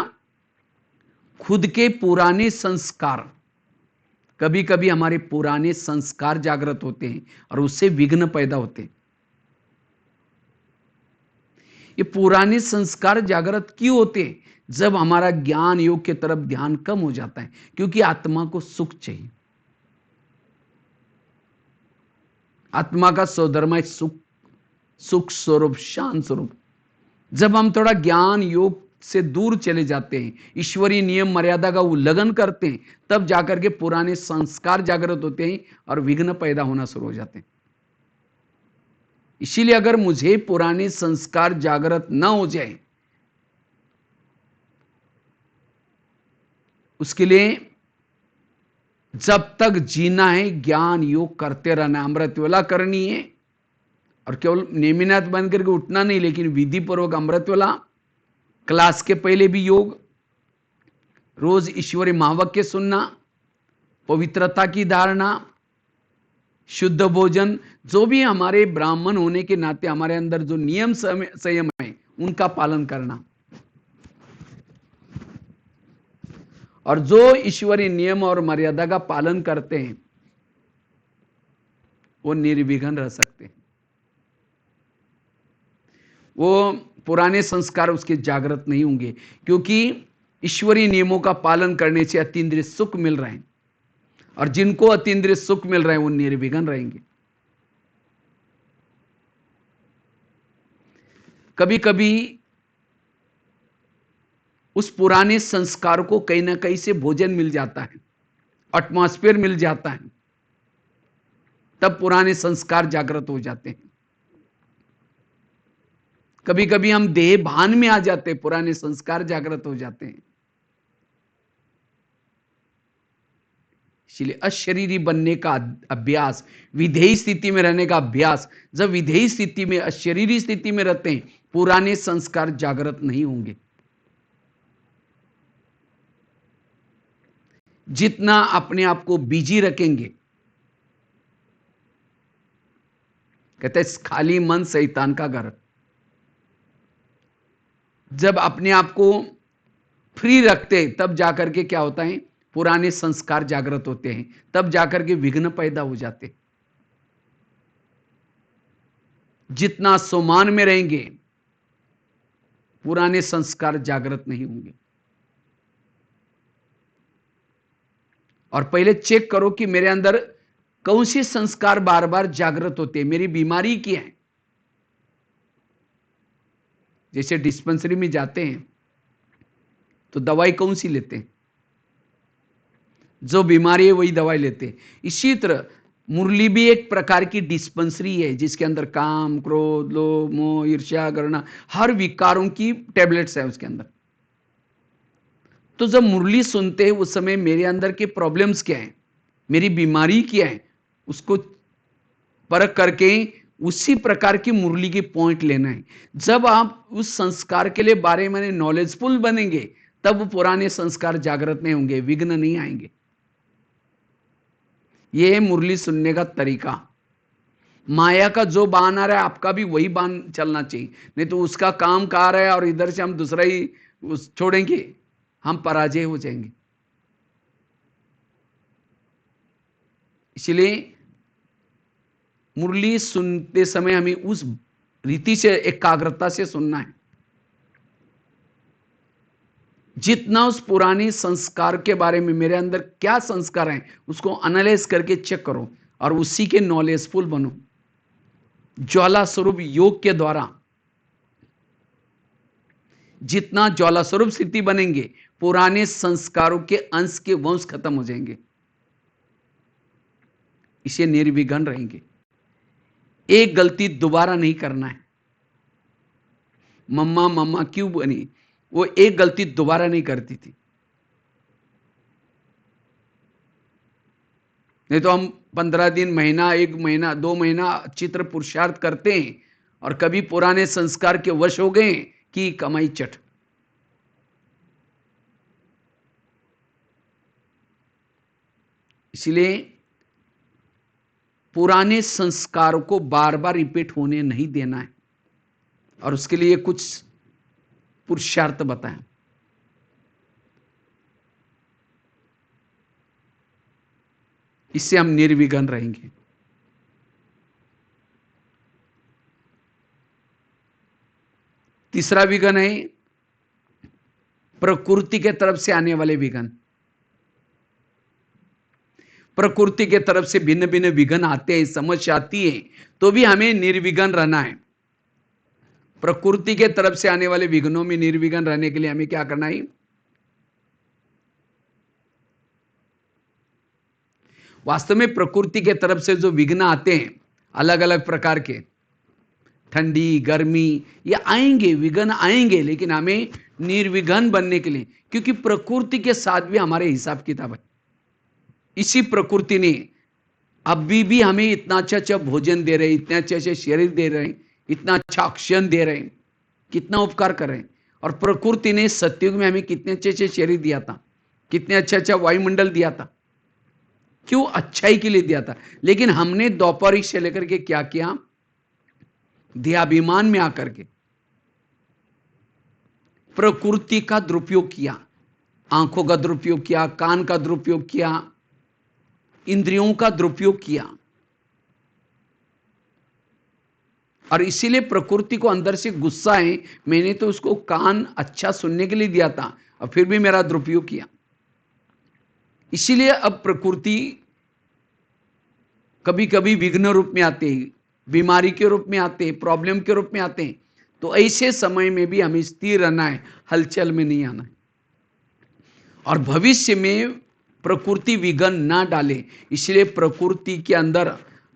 खुद के पुराने संस्कार, कभी कभी हमारे पुराने संस्कार जागृत होते हैं और उससे विघ्न पैदा होते हैं। ये पुराने संस्कार जागृत क्यों होते हैं? जब हमारा ज्ञान योग की तरफ ध्यान कम हो जाता है, क्योंकि आत्मा को सुख चाहिए। आत्मा का स्वधर्म है सुख, सुख स्वरूप, शांत स्वरूप। जब हम थोड़ा ज्ञान योग से दूर चले जाते हैं, ईश्वरीय नियम मर्यादा का उल्लंघन करते हैं, तब जाकर के पुराने संस्कार जागृत होते हैं और विघ्न पैदा होना शुरू हो जाते हैं। इसीलिए अगर मुझे पुराने संस्कार जागृत न हो जाए, उसके लिए जब तक जीना है ज्ञान योग करते रहना, अमृतवेला करनी है। और केवल नेमिनाथ बन करके उठना नहीं, लेकिन विधि पूर्वक अमृतवेला, क्लास के पहले भी योग, रोज ईश्वरीय महावाक्य सुनना, पवित्रता की धारणा, शुद्ध भोजन, जो भी हमारे ब्राह्मण होने के नाते हमारे अंदर जो नियम संयम है उनका पालन करना। और जो ईश्वरीय नियम और मर्यादा का पालन करते हैं वो निर्विघ्न रह सकते हैं। वो पुराने संस्कार उसके जागृत नहीं होंगे, क्योंकि ईश्वरीय नियमों का पालन करने से अतीन्द्रिय सुख मिल रहे हैं, और जिनको अतीन्द्रिय सुख मिल रहे हैं वो निर्विघ्न रहेंगे। कभी कभी उस पुराने संस्कार को कहीं ना कहीं से भोजन मिल जाता है, एटमॉस्फेयर मिल जाता है, तब पुराने संस्कार जागृत हो जाते हैं। कभी कभी हम देह भान में आ जाते हैं, पुराने संस्कार जागृत हो जाते हैं। इसलिए अशरीरी बनने का अभ्यास, विधेयी स्थिति में रहने का अभ्यास। जब विधेयी स्थिति में, अशरीरी स्थिति में रहते हैं, पुराने संस्कार जागृत नहीं होंगे। जितना अपने आप को बिजी रखेंगे, कहते हैं खाली मन शैतान का घर। जब अपने आप को फ्री रखते तब जाकर के क्या होता है, पुराने संस्कार जागृत होते हैं, तब जाकर के विघ्न पैदा हो जाते। जितना सम्मान में रहेंगे पुराने संस्कार जागृत नहीं होंगे। और पहले चेक करो कि मेरे अंदर कौन से संस्कार बार बार जागृत होते हैं, मेरी बीमारी क्या है। जैसे डिस्पेंसरी में जाते हैं तो दवाई कौन सी लेते हैं, जो बीमारी है वही दवाई लेते हैं। इसी तरह मुरली भी एक प्रकार की डिस्पेंसरी है, जिसके अंदर काम, क्रोध, लोभ, मोह, ईर्ष्या, घृणा, हर विकारों की टैबलेट्स है उसके अंदर। तो जब मुरली सुनते हैं उस समय मेरे अंदर के प्रॉब्लम्स क्या है, मेरी बीमारी क्या है, उसको परख करके उसी प्रकार की मुरली के पॉइंट लेना है। जब आप उस संस्कार के लिए बारे में नॉलेजफुल बनेंगे, तब पुराने संस्कार जागृत नहीं होंगे, विघ्न नहीं आएंगे। ये है मुरली सुनने का तरीका। माया का जो बाण आ रहा है आपका भी वही बाण चलना चाहिए, नहीं तो उसका काम कहा रहा है और इधर से हम दूसरा ही छोड़ेंगे, हम पराजय हो जाएंगे। इसलिए मुरली सुनते समय हमें उस रीति से, एकाग्रता से सुनना है। जितना उस पुराने संस्कार के बारे में, मेरे अंदर क्या संस्कार हैं, उसको एनालाइज करके चेक करो और उसी के नॉलेजफुल बनो। ज्वाला स्वरूप योग के द्वारा जितना ज्वाला स्वरूप स्थिति बनेंगे, पुराने संस्कारों के अंश के वंश खत्म हो जाएंगे, इसे निर्विघ्न रहेंगे। एक गलती दोबारा नहीं करना है। मम्मा मम्मा क्यों बनी, वो एक गलती दोबारा नहीं करती थी। नहीं तो हम 15 दिन, महीना, 1 महीना, 2 महीना चित्र पुरुषार्थ करते हैं और कभी पुराने संस्कार के वश हो गए कि कमाई चट। इसलिए पुराने संस्कारों को बार बार रिपीट होने नहीं देना है और उसके लिए कुछ पुरुषार्थ बताएं। इससे हम निर्विघ्न रहेंगे। तीसरा विघ्न है प्रकृति के तरफ से आने वाले विघ्न। प्रकृति के तरफ से भिन्न भिन्न विघ्न आते हैं, समस्या आती है, तो भी हमें निर्विघ्न रहना है। प्रकृति के तरफ से आने वाले विघ्नों में निर्विघ्न रहने के लिए हमें क्या करना है? वास्तव में प्रकृति के तरफ से जो विघ्न आते हैं अलग अलग प्रकार के, ठंडी, गर्मी, ये आएंगे, विघ्न आएंगे, लेकिन हमें निर्विघ्न बनने के लिए, क्योंकि प्रकृति के साथ भी हमारे हिसाब किताब है। इसी प्रकृति ने अभी भी हमें इतना अच्छा अच्छा भोजन दे रहे हैं, इतने अच्छे अच्छे शरीर दे रहे हैं, इतना अच्छा ऑक्सीजन दे रहे हैं, कितना उपकार कर रहे हैं। और प्रकृति ने सतयुग में हमें कितने अच्छे अच्छे शरीर दिया था, कितने अच्छा अच्छा वायुमंडल दिया था, क्यों? अच्छाई के लिए दिया था। लेकिन हमने दोपहर से लेकर के क्या किया? देहाभिमान में आकर के प्रकृति का दुरुपयोग किया, आंखों का दुरुपयोग किया, कान का दुरुपयोग किया, इंद्रियों का दुरुपयोग किया। और इसीलिए प्रकृति को अंदर से गुस्सा है, मैंने तो उसको कान अच्छा सुनने के लिए दिया था और फिर भी मेरा दुरुपयोग किया। इसीलिए अब प्रकृति कभी कभी विघ्न रूप में आते हैं, बीमारी के रूप में आते हैं, प्रॉब्लम के रूप में आते हैं। तो ऐसे समय में भी हमें स्थिर रहना है, हलचल में नहीं आना है। और भविष्य में प्रकृति विघ्न ना डाले, इसलिए प्रकृति के अंदर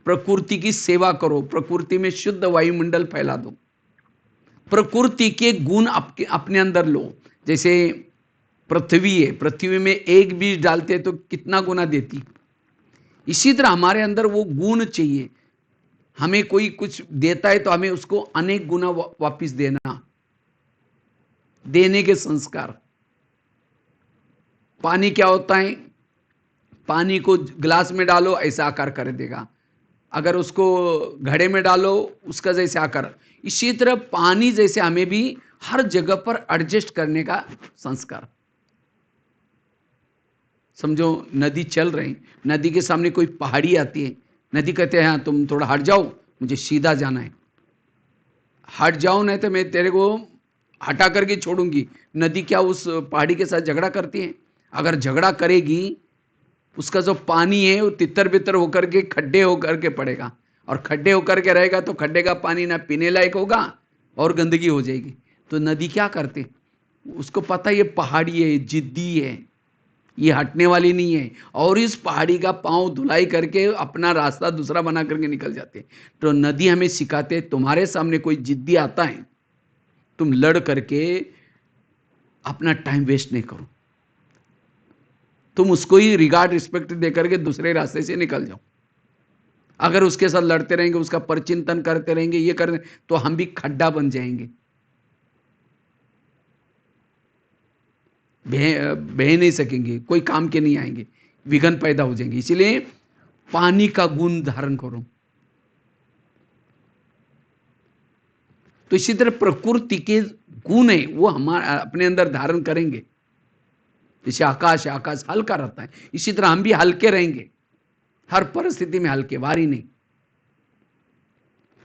प्रकृति की सेवा करो, प्रकृति में शुद्ध वायुमंडल फैला दो, प्रकृति के गुण अपने अंदर लो। जैसे पृथ्वी है, पृथ्वी में एक बीज डालते तो कितना गुना देती, इसी तरह हमारे अंदर वो गुण चाहिए। हमें कोई कुछ देता है तो हमें उसको अनेक गुना वापिस देना, देने के संस्कार। पानी क्या होता है? पानी को गिलास में डालो ऐसा आकार कर देगा, अगर उसको घड़े में डालो उसका जैसे आकार। इसी तरह पानी जैसे हमें भी हर जगह पर एडजस्ट करने का संस्कार। समझो नदी चल रही, नदी के सामने कोई पहाड़ी आती है, नदी कहते हैं हाँ तुम थोड़ा हट जाओ, मुझे सीधा जाना है। हट जाओ नहीं तो मैं तेरे को हटा करके छोड़ूंगी। नदी क्या उस पहाड़ी के साथ झगड़ा करती है? अगर झगड़ा करेगी, उसका जो पानी है वो तितर बितर होकर के खड्डे होकर के पड़ेगा, और खड्डे होकर के रहेगा तो खड्डे का पानी ना पीने लायक होगा और गंदगी हो जाएगी। तो नदी क्या करते, उसको पता ये पहाड़ी है, जिद्दी है, ये हटने वाली नहीं है, और इस पहाड़ी का पांव धुलाई करके अपना रास्ता दूसरा बना करके निकल जाते। तो नदी हमें सिखाते, तुम्हारे सामने कोई जिद्दी आता है, तुम लड़ करके अपना टाइम वेस्ट नहीं करो, तुम उसको ही रिगार्ड रिस्पेक्ट दे करके दूसरे रास्ते से निकल जाओ। अगर उसके साथ लड़ते रहेंगे, उसका परचिंतन करते रहेंगे, ये कर, तो हम भी खड्डा बन जाएंगे, बह नहीं सकेंगे, कोई काम के नहीं आएंगे, विघ्न पैदा हो जाएंगे। इसलिए पानी का गुण धारण करो। तो इसी तरह प्रकृति के गुण है वो हमारे अपने अंदर धारण करेंगे। जैसे आकाश है, आकाश हल्का रहता है, इसी तरह हम भी हल्के रहेंगे, हर परिस्थिति में हल्के, भारी नहीं।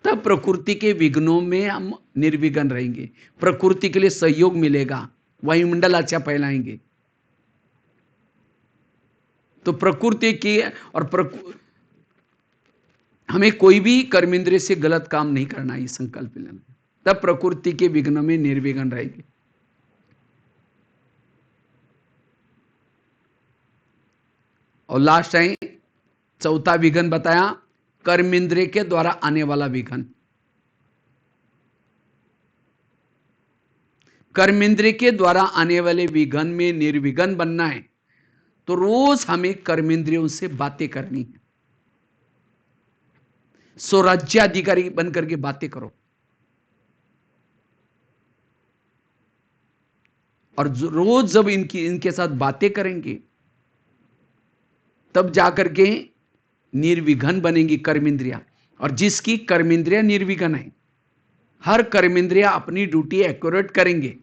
तब प्रकृति के विघ्नों में हम निर्विघ्न रहेंगे, प्रकृति के लिए सहयोग मिलेगा, वायुमंडल अच्छा फैलाएंगे। तो प्रकृति की और हमें कोई भी कर्मेंद्रिय से गलत काम नहीं करना, ये संकल्प लेना, तब प्रकृति के विघ्न में निर्विघ्न रहेंगे। और लास्ट है चौथा विघ्न बताया, कर्मेंद्रिय के द्वारा आने वाला विघ्न। कर्मेंद्रिय के द्वारा आने वाले विघ्न में निर्विघ्न बनना है तो रोज हमें कर्मेंद्रियों से बातें करनी है। स्वराज्याधिकारी बनकर के बातें करो, और रोज जब इनके साथ बातें करेंगे तब जाकर के निर्विघ्न बनेंगी कर्मेंद्रिया। और जिसकी कर्मेंद्रिया निर्विघ्न है, हर कर्मेंद्रिया अपनी ड्यूटी एक्यूरेट करेंगे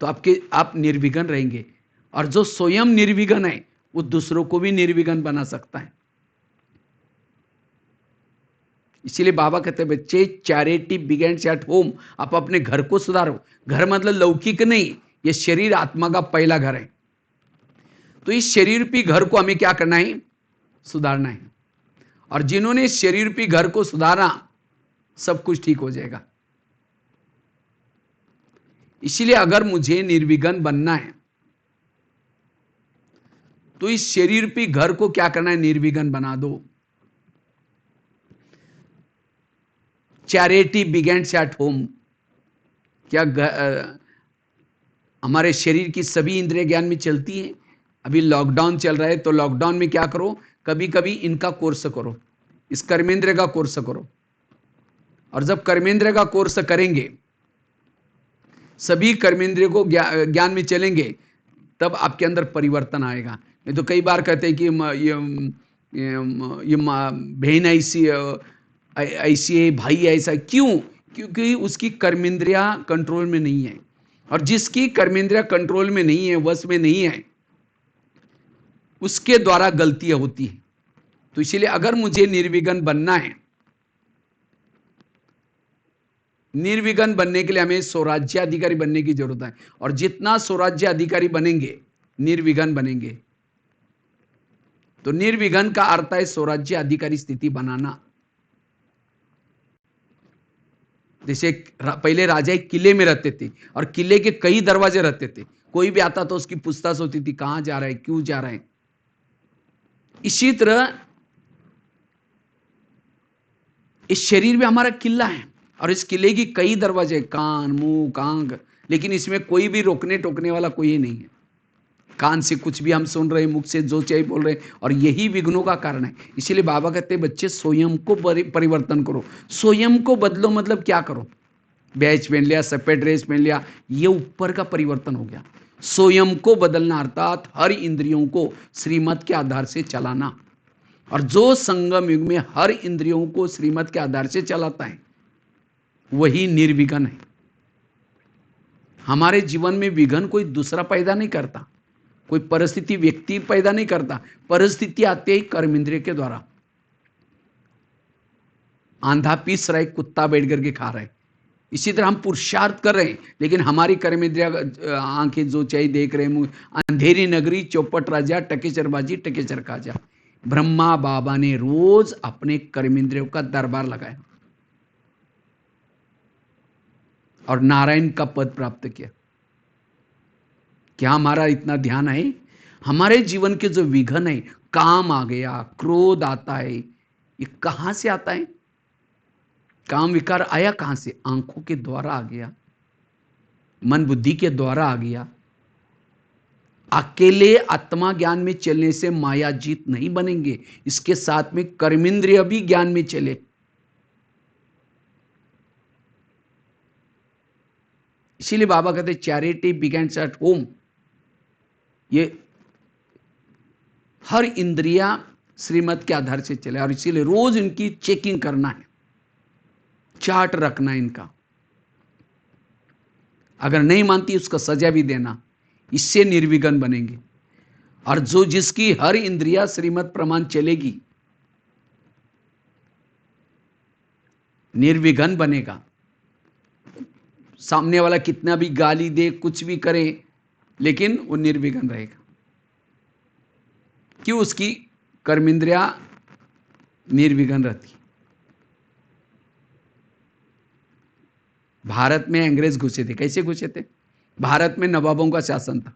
तो आप निर्विघ्न रहेंगे। और जो स्वयं निर्विघ्न है वो दूसरों को भी निर्विघ्न बना सकता है। इसीलिए बाबा कहते हैं बच्चे, चैरिटी बिगिंस एट होम। आप अपने घर को सुधारो। घर मतलब लौकिक नहीं, ये शरीर आत्मा का पहला घर है। तो इस शरीर रूपी घर को हमें क्या करना है? सुधारना है। और जिन्होंने शरीर रूपी घर को सुधारा, सब कुछ ठीक हो जाएगा। इसीलिए अगर मुझे निर्विघ्न बनना है तो इस शरीर रूपी घर को क्या करना है? निर्विघ्न बना दो। Charity begins at home. क्या हमारे शरीर की सभी इंद्रिय ज्ञान में चलती है? अभी लॉकडाउन चल रहा है तो लॉकडाउन में क्या करो? कभी कभी इनका कोर्स करो, इस कर्मेंद्र का कोर्स करो। और जब कर्मेंद्र का कोर्स करेंगे, सभी कर्मेंद्रियों को ज्ञान में चलेंगे, तब आपके अंदर परिवर्तन आएगा। नहीं तो कई बार कहते हैं कि ये बहन ऐसी ऐसी है, भाई ऐसा। क्यों? क्योंकि उसकी कर्मेंद्रिया कंट्रोल में नहीं है। और जिसकी कर्मेंद्रिया कंट्रोल में नहीं है, वश में नहीं है, उसके द्वारा गलतियां होती है। तो इसीलिए अगर मुझे निर्विघ्न बनना है, निर्विघ्न बनने के लिए हमें स्वराज्य अधिकारी बनने की जरूरत है। और जितना स्वराज्य अधिकारी बनेंगे, निर्विघ्न बनेंगे। तो निर्विघ्न का अर्थ है स्वराज्य अधिकारी स्थिति बनाना। जैसे पहले राजा एक किले में रहते थे और किले के कई दरवाजे रहते थे। कोई भी आता तो उसकी पूछताछ होती थी, कहां जा रहा है, क्यों जा रहा है। इसी तरह इस शरीर में हमारा किला है और इस किले की कई दरवाजे, कान, मुंह, आंख, लेकिन इसमें कोई भी रोकने टोकने वाला कोई नहीं है। कान से कुछ भी हम सुन रहे हैं, मुख से जो चाहिए बोल रहे हैं, और यही विघ्नों का कारण है। इसीलिए बाबा कहते हैं बच्चे स्वयं को परिवर्तन करो। स्वयं को बदलो मतलब क्या करो? बैच पहन लिया, सफेद ड्रेस पहन लिया, ये ऊपर का परिवर्तन हो गया। स्वयं को बदलना अर्थात हर इंद्रियों को श्रीमत के आधार से चलाना। और जो संगम युग में हर इंद्रियों को श्रीमत के आधार से चलाता है, वही निर्विघ्न है। हमारे जीवन में विघ्न कोई दूसरा पैदा नहीं करता, कोई परिस्थिति व्यक्ति पैदा नहीं करता। परिस्थिति आती है कर्म इंद्रिय के द्वारा। आंधा पीस रहा है, कुत्ता बैठ करके खा रहा है। इसी तरह हम पुरुषार्थ कर रहे हैं, लेकिन हमारी कर्म इंद्रिया आंखें जो चाहिए देख रहे हैं। अंधेरी नगरी, चौपट राजा, टकेचरबाजी, टकेचर काजा। ब्रह्मा बाबा ने रोज अपने कर्म इंद्रियों का दरबार लगाया और नारायण का पद प्राप्त किया। क्या हमारा इतना ध्यान है? हमारे जीवन के जो विघ्न है, काम आ गया, क्रोध आता है, ये कहां से आता है? काम विकार आया कहां से? आंखों के द्वारा आ गया, मन बुद्धि के द्वारा आ गया। अकेले आत्मा ज्ञान में चलने से माया जीत नहीं बनेंगे, इसके साथ में कर्मेंद्रिय भी ज्ञान में चले। इसीलिए बाबा कहते चैरिटी बिगिंस एट होम। ये हर इंद्रिया श्रीमत के आधार से चले, और इसीलिए रोज इनकी चेकिंग करना है, चार्ट रखना है इनका। अगर नहीं मानती उसका सजा भी देना, इससे निर्विघ्न बनेंगे। और जो जिसकी हर इंद्रिया श्रीमत प्रमाण चलेगी, निर्विघ्न बनेगा। सामने वाला कितना भी गाली दे, कुछ भी करे, लेकिन वो निर्विघ्न रहेगा। क्यों? उसकी कर्मेंद्रिया निर्विघ्न रहती। भारत में अंग्रेज घुसे थे, कैसे घुसे थे? भारत में नवाबों का शासन था,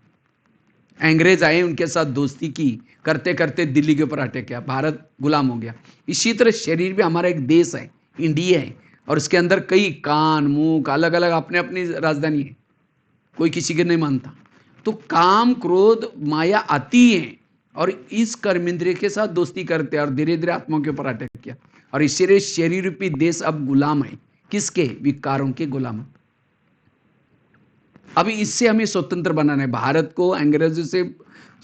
अंग्रेज आए, उनके साथ दोस्ती की, करते करते दिल्ली के ऊपर अटैक किया, भारत गुलाम हो गया। इसी तरह शरीर भी हमारा एक देश है, इंडिया है, और उसके अंदर कई कान, मुंह, अलग अलग अपने अपनी राजधानी है, कोई किसी के नहीं मानता। तो काम, क्रोध, माया आती है, और इस कर्मेंद्रिय के साथ दोस्ती करते हैं, और धीरे धीरे आत्मा के ऊपर अटैक किया। और इसीलिए शरीर रूपी देश अब गुलाम है, किसके? विकारों के गुलाम। अभी इससे हमें स्वतंत्र बनाना है। भारत को अंग्रेजों से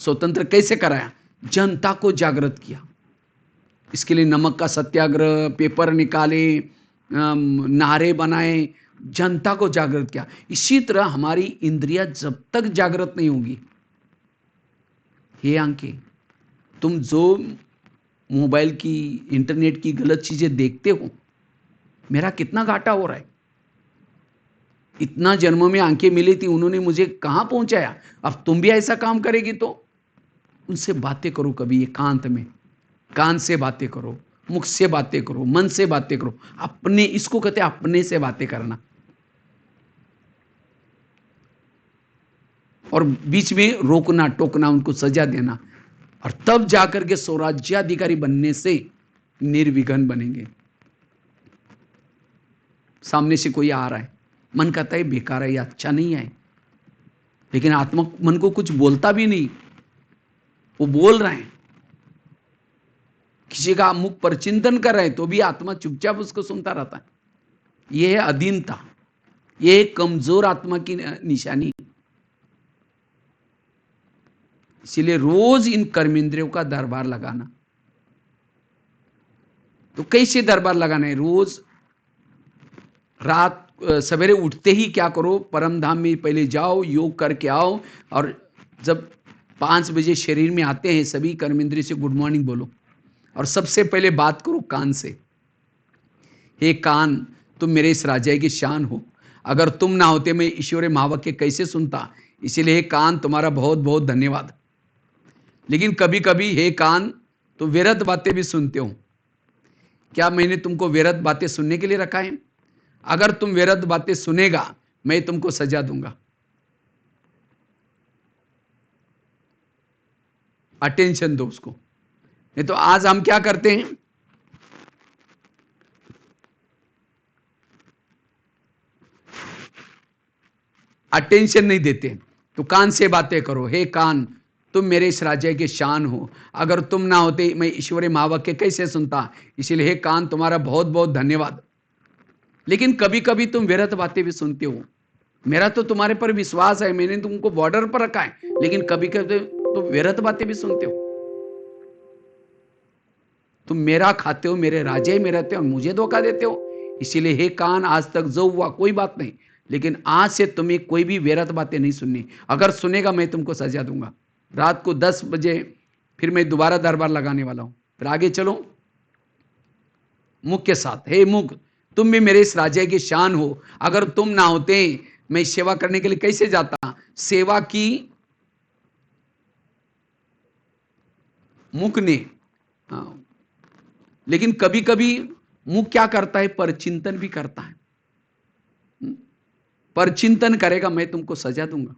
स्वतंत्र कैसे कराया? जनता को जागृत किया। इसके लिए नमक का सत्याग्रह, पेपर निकाले, नारे बनाए, जनता को जागृत किया। इसी तरह हमारी इंद्रियां जब तक जागृत नहीं होगी, हे आंखें, तुम जो मोबाइल की, इंटरनेट की गलत चीजें देखते हो, मेरा कितना घाटा हो रहा है। इतना जन्म में आंखें मिली थी, उन्होंने मुझे कहां पहुंचाया। अब तुम भी ऐसा काम करेगी तो उनसे बातें करो, कभी एकांत में, कान से बातें करो, मुख से बातें करो, मन से बातें करो। अपने, इसको कहते हैं अपने से बातें करना। और बीच में रोकना टोकना, उनको सजा देना, और तब जाकर के स्वराज्याधिकारी बनने से निर्विघ्न बनेंगे। सामने से कोई आ रहा है, मन कहता है बेकार है, ये अच्छा नहीं है, लेकिन आत्मा मन को कुछ बोलता भी नहीं, वो बोल रहे हैं। किसी का मुख पर चिंतन कर रहे हैं तो भी आत्मा चुपचाप उसको सुनता रहता है। यह है अधीनता, यह है कमजोर आत्मा की निशानी। इसीलिए रोज इन कर्मेंद्रियों का दरबार लगाना। तो कैसे दरबार लगाना है? रोज रात सवेरे उठते ही क्या करो? परम धाम में पहले जाओ, योग करके आओ, और जब 5 बजे शरीर में आते हैं, सभी कर्मेंद्रिय से गुड मॉर्निंग बोलो, और सबसे पहले बात करो कान से। हे कान, तुम मेरे इस राज्य की शान हो, अगर तुम ना होते मैं ईश्वर महावाक्य कैसे सुनता। इसीलिए हे कान, तुम्हारा बहुत बहुत धन्यवाद। लेकिन कभी कभी हे कान, तुम व्यर्थ बातें भी सुनते हो। क्या मैंने तुमको व्यर्थ बातें सुनने के लिए रखा है? अगर तुम व्यर्थ बातें सुनेगा, मैं तुमको सजा दूंगा। अटेंशन दो उसको। नहीं तो आज हम क्या करते हैं, अटेंशन नहीं देते। तो कान से बातें करो। हे कान, तुम मेरे इस राज्य के शान हो, अगर तुम ना होते मैं ईश्वरीय महावाक्य कैसे सुनता। इसीलिए हे कान, तुम्हारा बहुत बहुत धन्यवाद। लेकिन कभी कभी तुम व्यर्थ बातें भी सुनते हो। मेरा तो तुम्हारे पर विश्वास है, मैंने तुमको बॉर्डर पर रखा है, लेकिन कभी कभी तुम व्यर्थ बातें भी सुनते हो। तुम मेरा खाते हो, मेरे राज्य में रहते हो, और मुझे धोखा देते हो। इसीलिए हे कान, आज तक जो हुआ कोई बात नहीं, लेकिन आज से तुम्हें कोई भी व्यर्थ बातें नहीं सुननी। अगर सुनेगा मैं तुमको सजा दूंगा। रात को 10 बजे फिर मैं दोबारा दरबार लगाने वाला हूं। फिर आगे चलो मुख के साथ। हे मुख, तुम भी मेरे इस राज्य की शान हो, अगर तुम ना होते मैं सेवा करने के लिए कैसे जाता। सेवा की मुख ने, हाँ, लेकिन कभी कभी मुख क्या करता है? परचिंतन भी करता है। परचिंतन करेगा, मैं तुमको सजा दूंगा।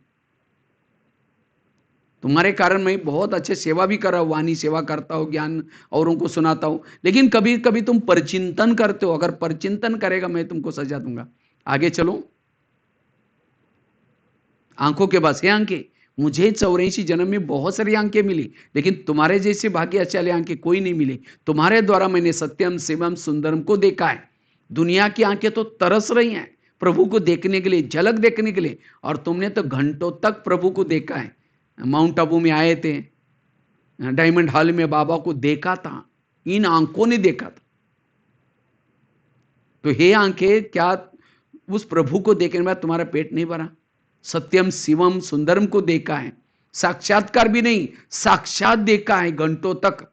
तुम्हारे कारण मैं बहुत अच्छे सेवा भी कर रहा हूं, वाणी सेवा करता हूं, ज्ञान औरों को सुनाता हूं, लेकिन कभी कभी तुम परचिंतन करते हो। अगर परचिंतन करेगा, मैं तुमको सजा दूंगा। आगे चलो आंखों के पास। हे आंखें, मुझे 84 जन्म में बहुत सारी आंखें मिली, लेकिन तुम्हारे जैसे भाग्यशाली आंखें कोई नहीं मिली। तुम्हारे द्वारा मैंने सत्यम शिवम सुंदरम को देखा है। दुनिया की आंखें तो तरस रही हैं प्रभु को देखने के लिए, झलक देखने के लिए, और तुमने तो घंटों तक प्रभु को देखा है। माउंट आबू में आए थे, डायमंड हॉल में बाबा को देखा था, इन आंखों ने देखा था। तो हे आंखें, क्या उस प्रभु को देखने के बाद तुम्हारा पेट नहीं भरा? सत्यम शिवम सुंदरम को देखा है, साक्षात्कार भी नहीं, साक्षात देखा है घंटों तक।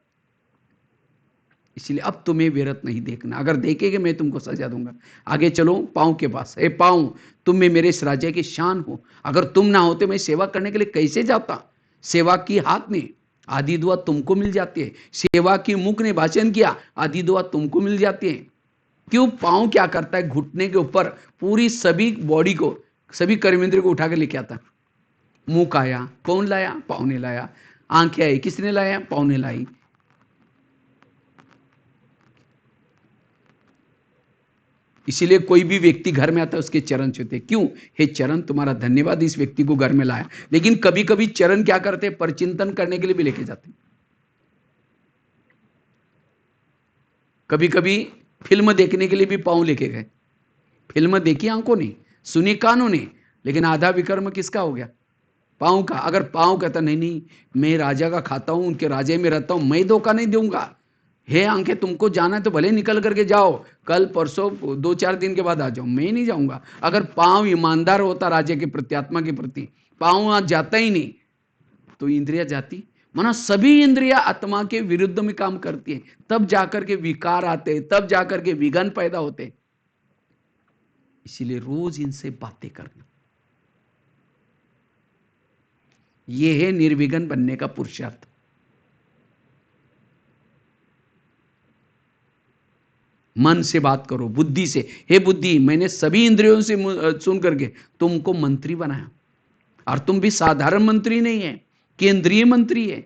इसलिए अब तुम्हें व्यर्थ नहीं देखना, अगर देखेगे मैं तुमको सजा दूंगा। आगे चलो पांव के पास। ए पांव, तुम में मेरे इस राज्य की शान हो, अगर तुम ना होते मैं सेवा करने के लिए कैसे जाता? सेवा की हाथ ने, आधी दुआ तुमको मिल जाती है। सेवा की मुख ने भाषण किया, आधी दुआ तुमको मिल जाती है। क्यों? पांव क्या करता है, घुटने के ऊपर पूरी सभी बॉडी को, सभी कर्मेंद्रिय को उठा के लेके आता। मुंह आया, कौन लाया? पांव ने लाया। आंखें आई, किसने लाया? पांव ने लाई। इसीलिए कोई भी व्यक्ति घर में आता है उसके चरण छूते। क्यों? हे चरण, तुम्हारा धन्यवाद, इस व्यक्ति को घर में लाया। लेकिन कभी कभी चरण क्या करते हैं, परचिंतन करने के लिए भी लेके जाते हैं। कभी कभी फिल्म देखने के लिए भी पांव लेके गए। फिल्म देखी आंखों ने, सुनी कानों ने, लेकिन आधा विकर्म किसका हो गया? पांव का। अगर पांव कहता नहीं नहीं मैं राजा का खाता हूं, उनके राजे में रहता हूं, मैं धोखा नहीं दूंगा। हे आंखें, तुमको जाना है तो भले निकल करके जाओ, कल परसों 2-4 दिन के बाद आ जाओ, मैं नहीं जाऊंगा। अगर पांव ईमानदार होता राजे के प्रति, आत्मा के प्रति, पांव आज जाता ही नहीं तो इंद्रिया जाती। माना सभी इंद्रिया आत्मा के विरुद्ध में काम करती है, तब जाकर के विकार आते, तब जाकर के विघन पैदा होते। इसीलिए रोज इनसे बातें करना, यह है निर्विघ्न बनने का पुरुषार्थ। मन से बात करो, बुद्धि से। हे बुद्धि, मैंने सभी इंद्रियों से सुन करके तुमको मंत्री बनाया, और तुम भी साधारण मंत्री नहीं है, केंद्रीय मंत्री है।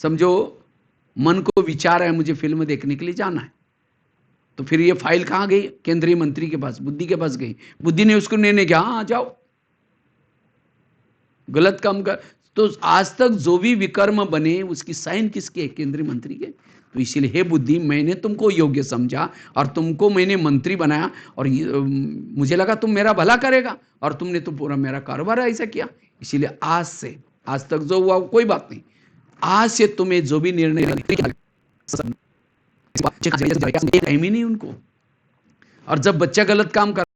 समझो मन को विचार है मुझे फिल्म देखने के लिए जाना है, तो फिर ये फाइल कहां गई? केंद्रीय मंत्री के पास, बुद्धि के पास गई। बुद्धि ने उसको निर्णय किया, हाँ जाओ, गलत काम कर। तो आज तक जो भी विकर्म बने उसकी साइन किसके? केंद्रीय मंत्री के। तो इसीलिए हे बुद्धि, मैंने तुमको योग्य समझा और तुमको मैंने मंत्री बनाया, और मुझे लगा तुम मेरा भला करेगा, और तुमने तो पूरा मेरा कारोबार ऐसा किया। इसीलिए आज से, आज तक जो हुआ कोई बात नहीं, आज से तुम्हें जो भी निर्णय टाइम ही नहीं उनको। और जब बच्चा गलत काम कर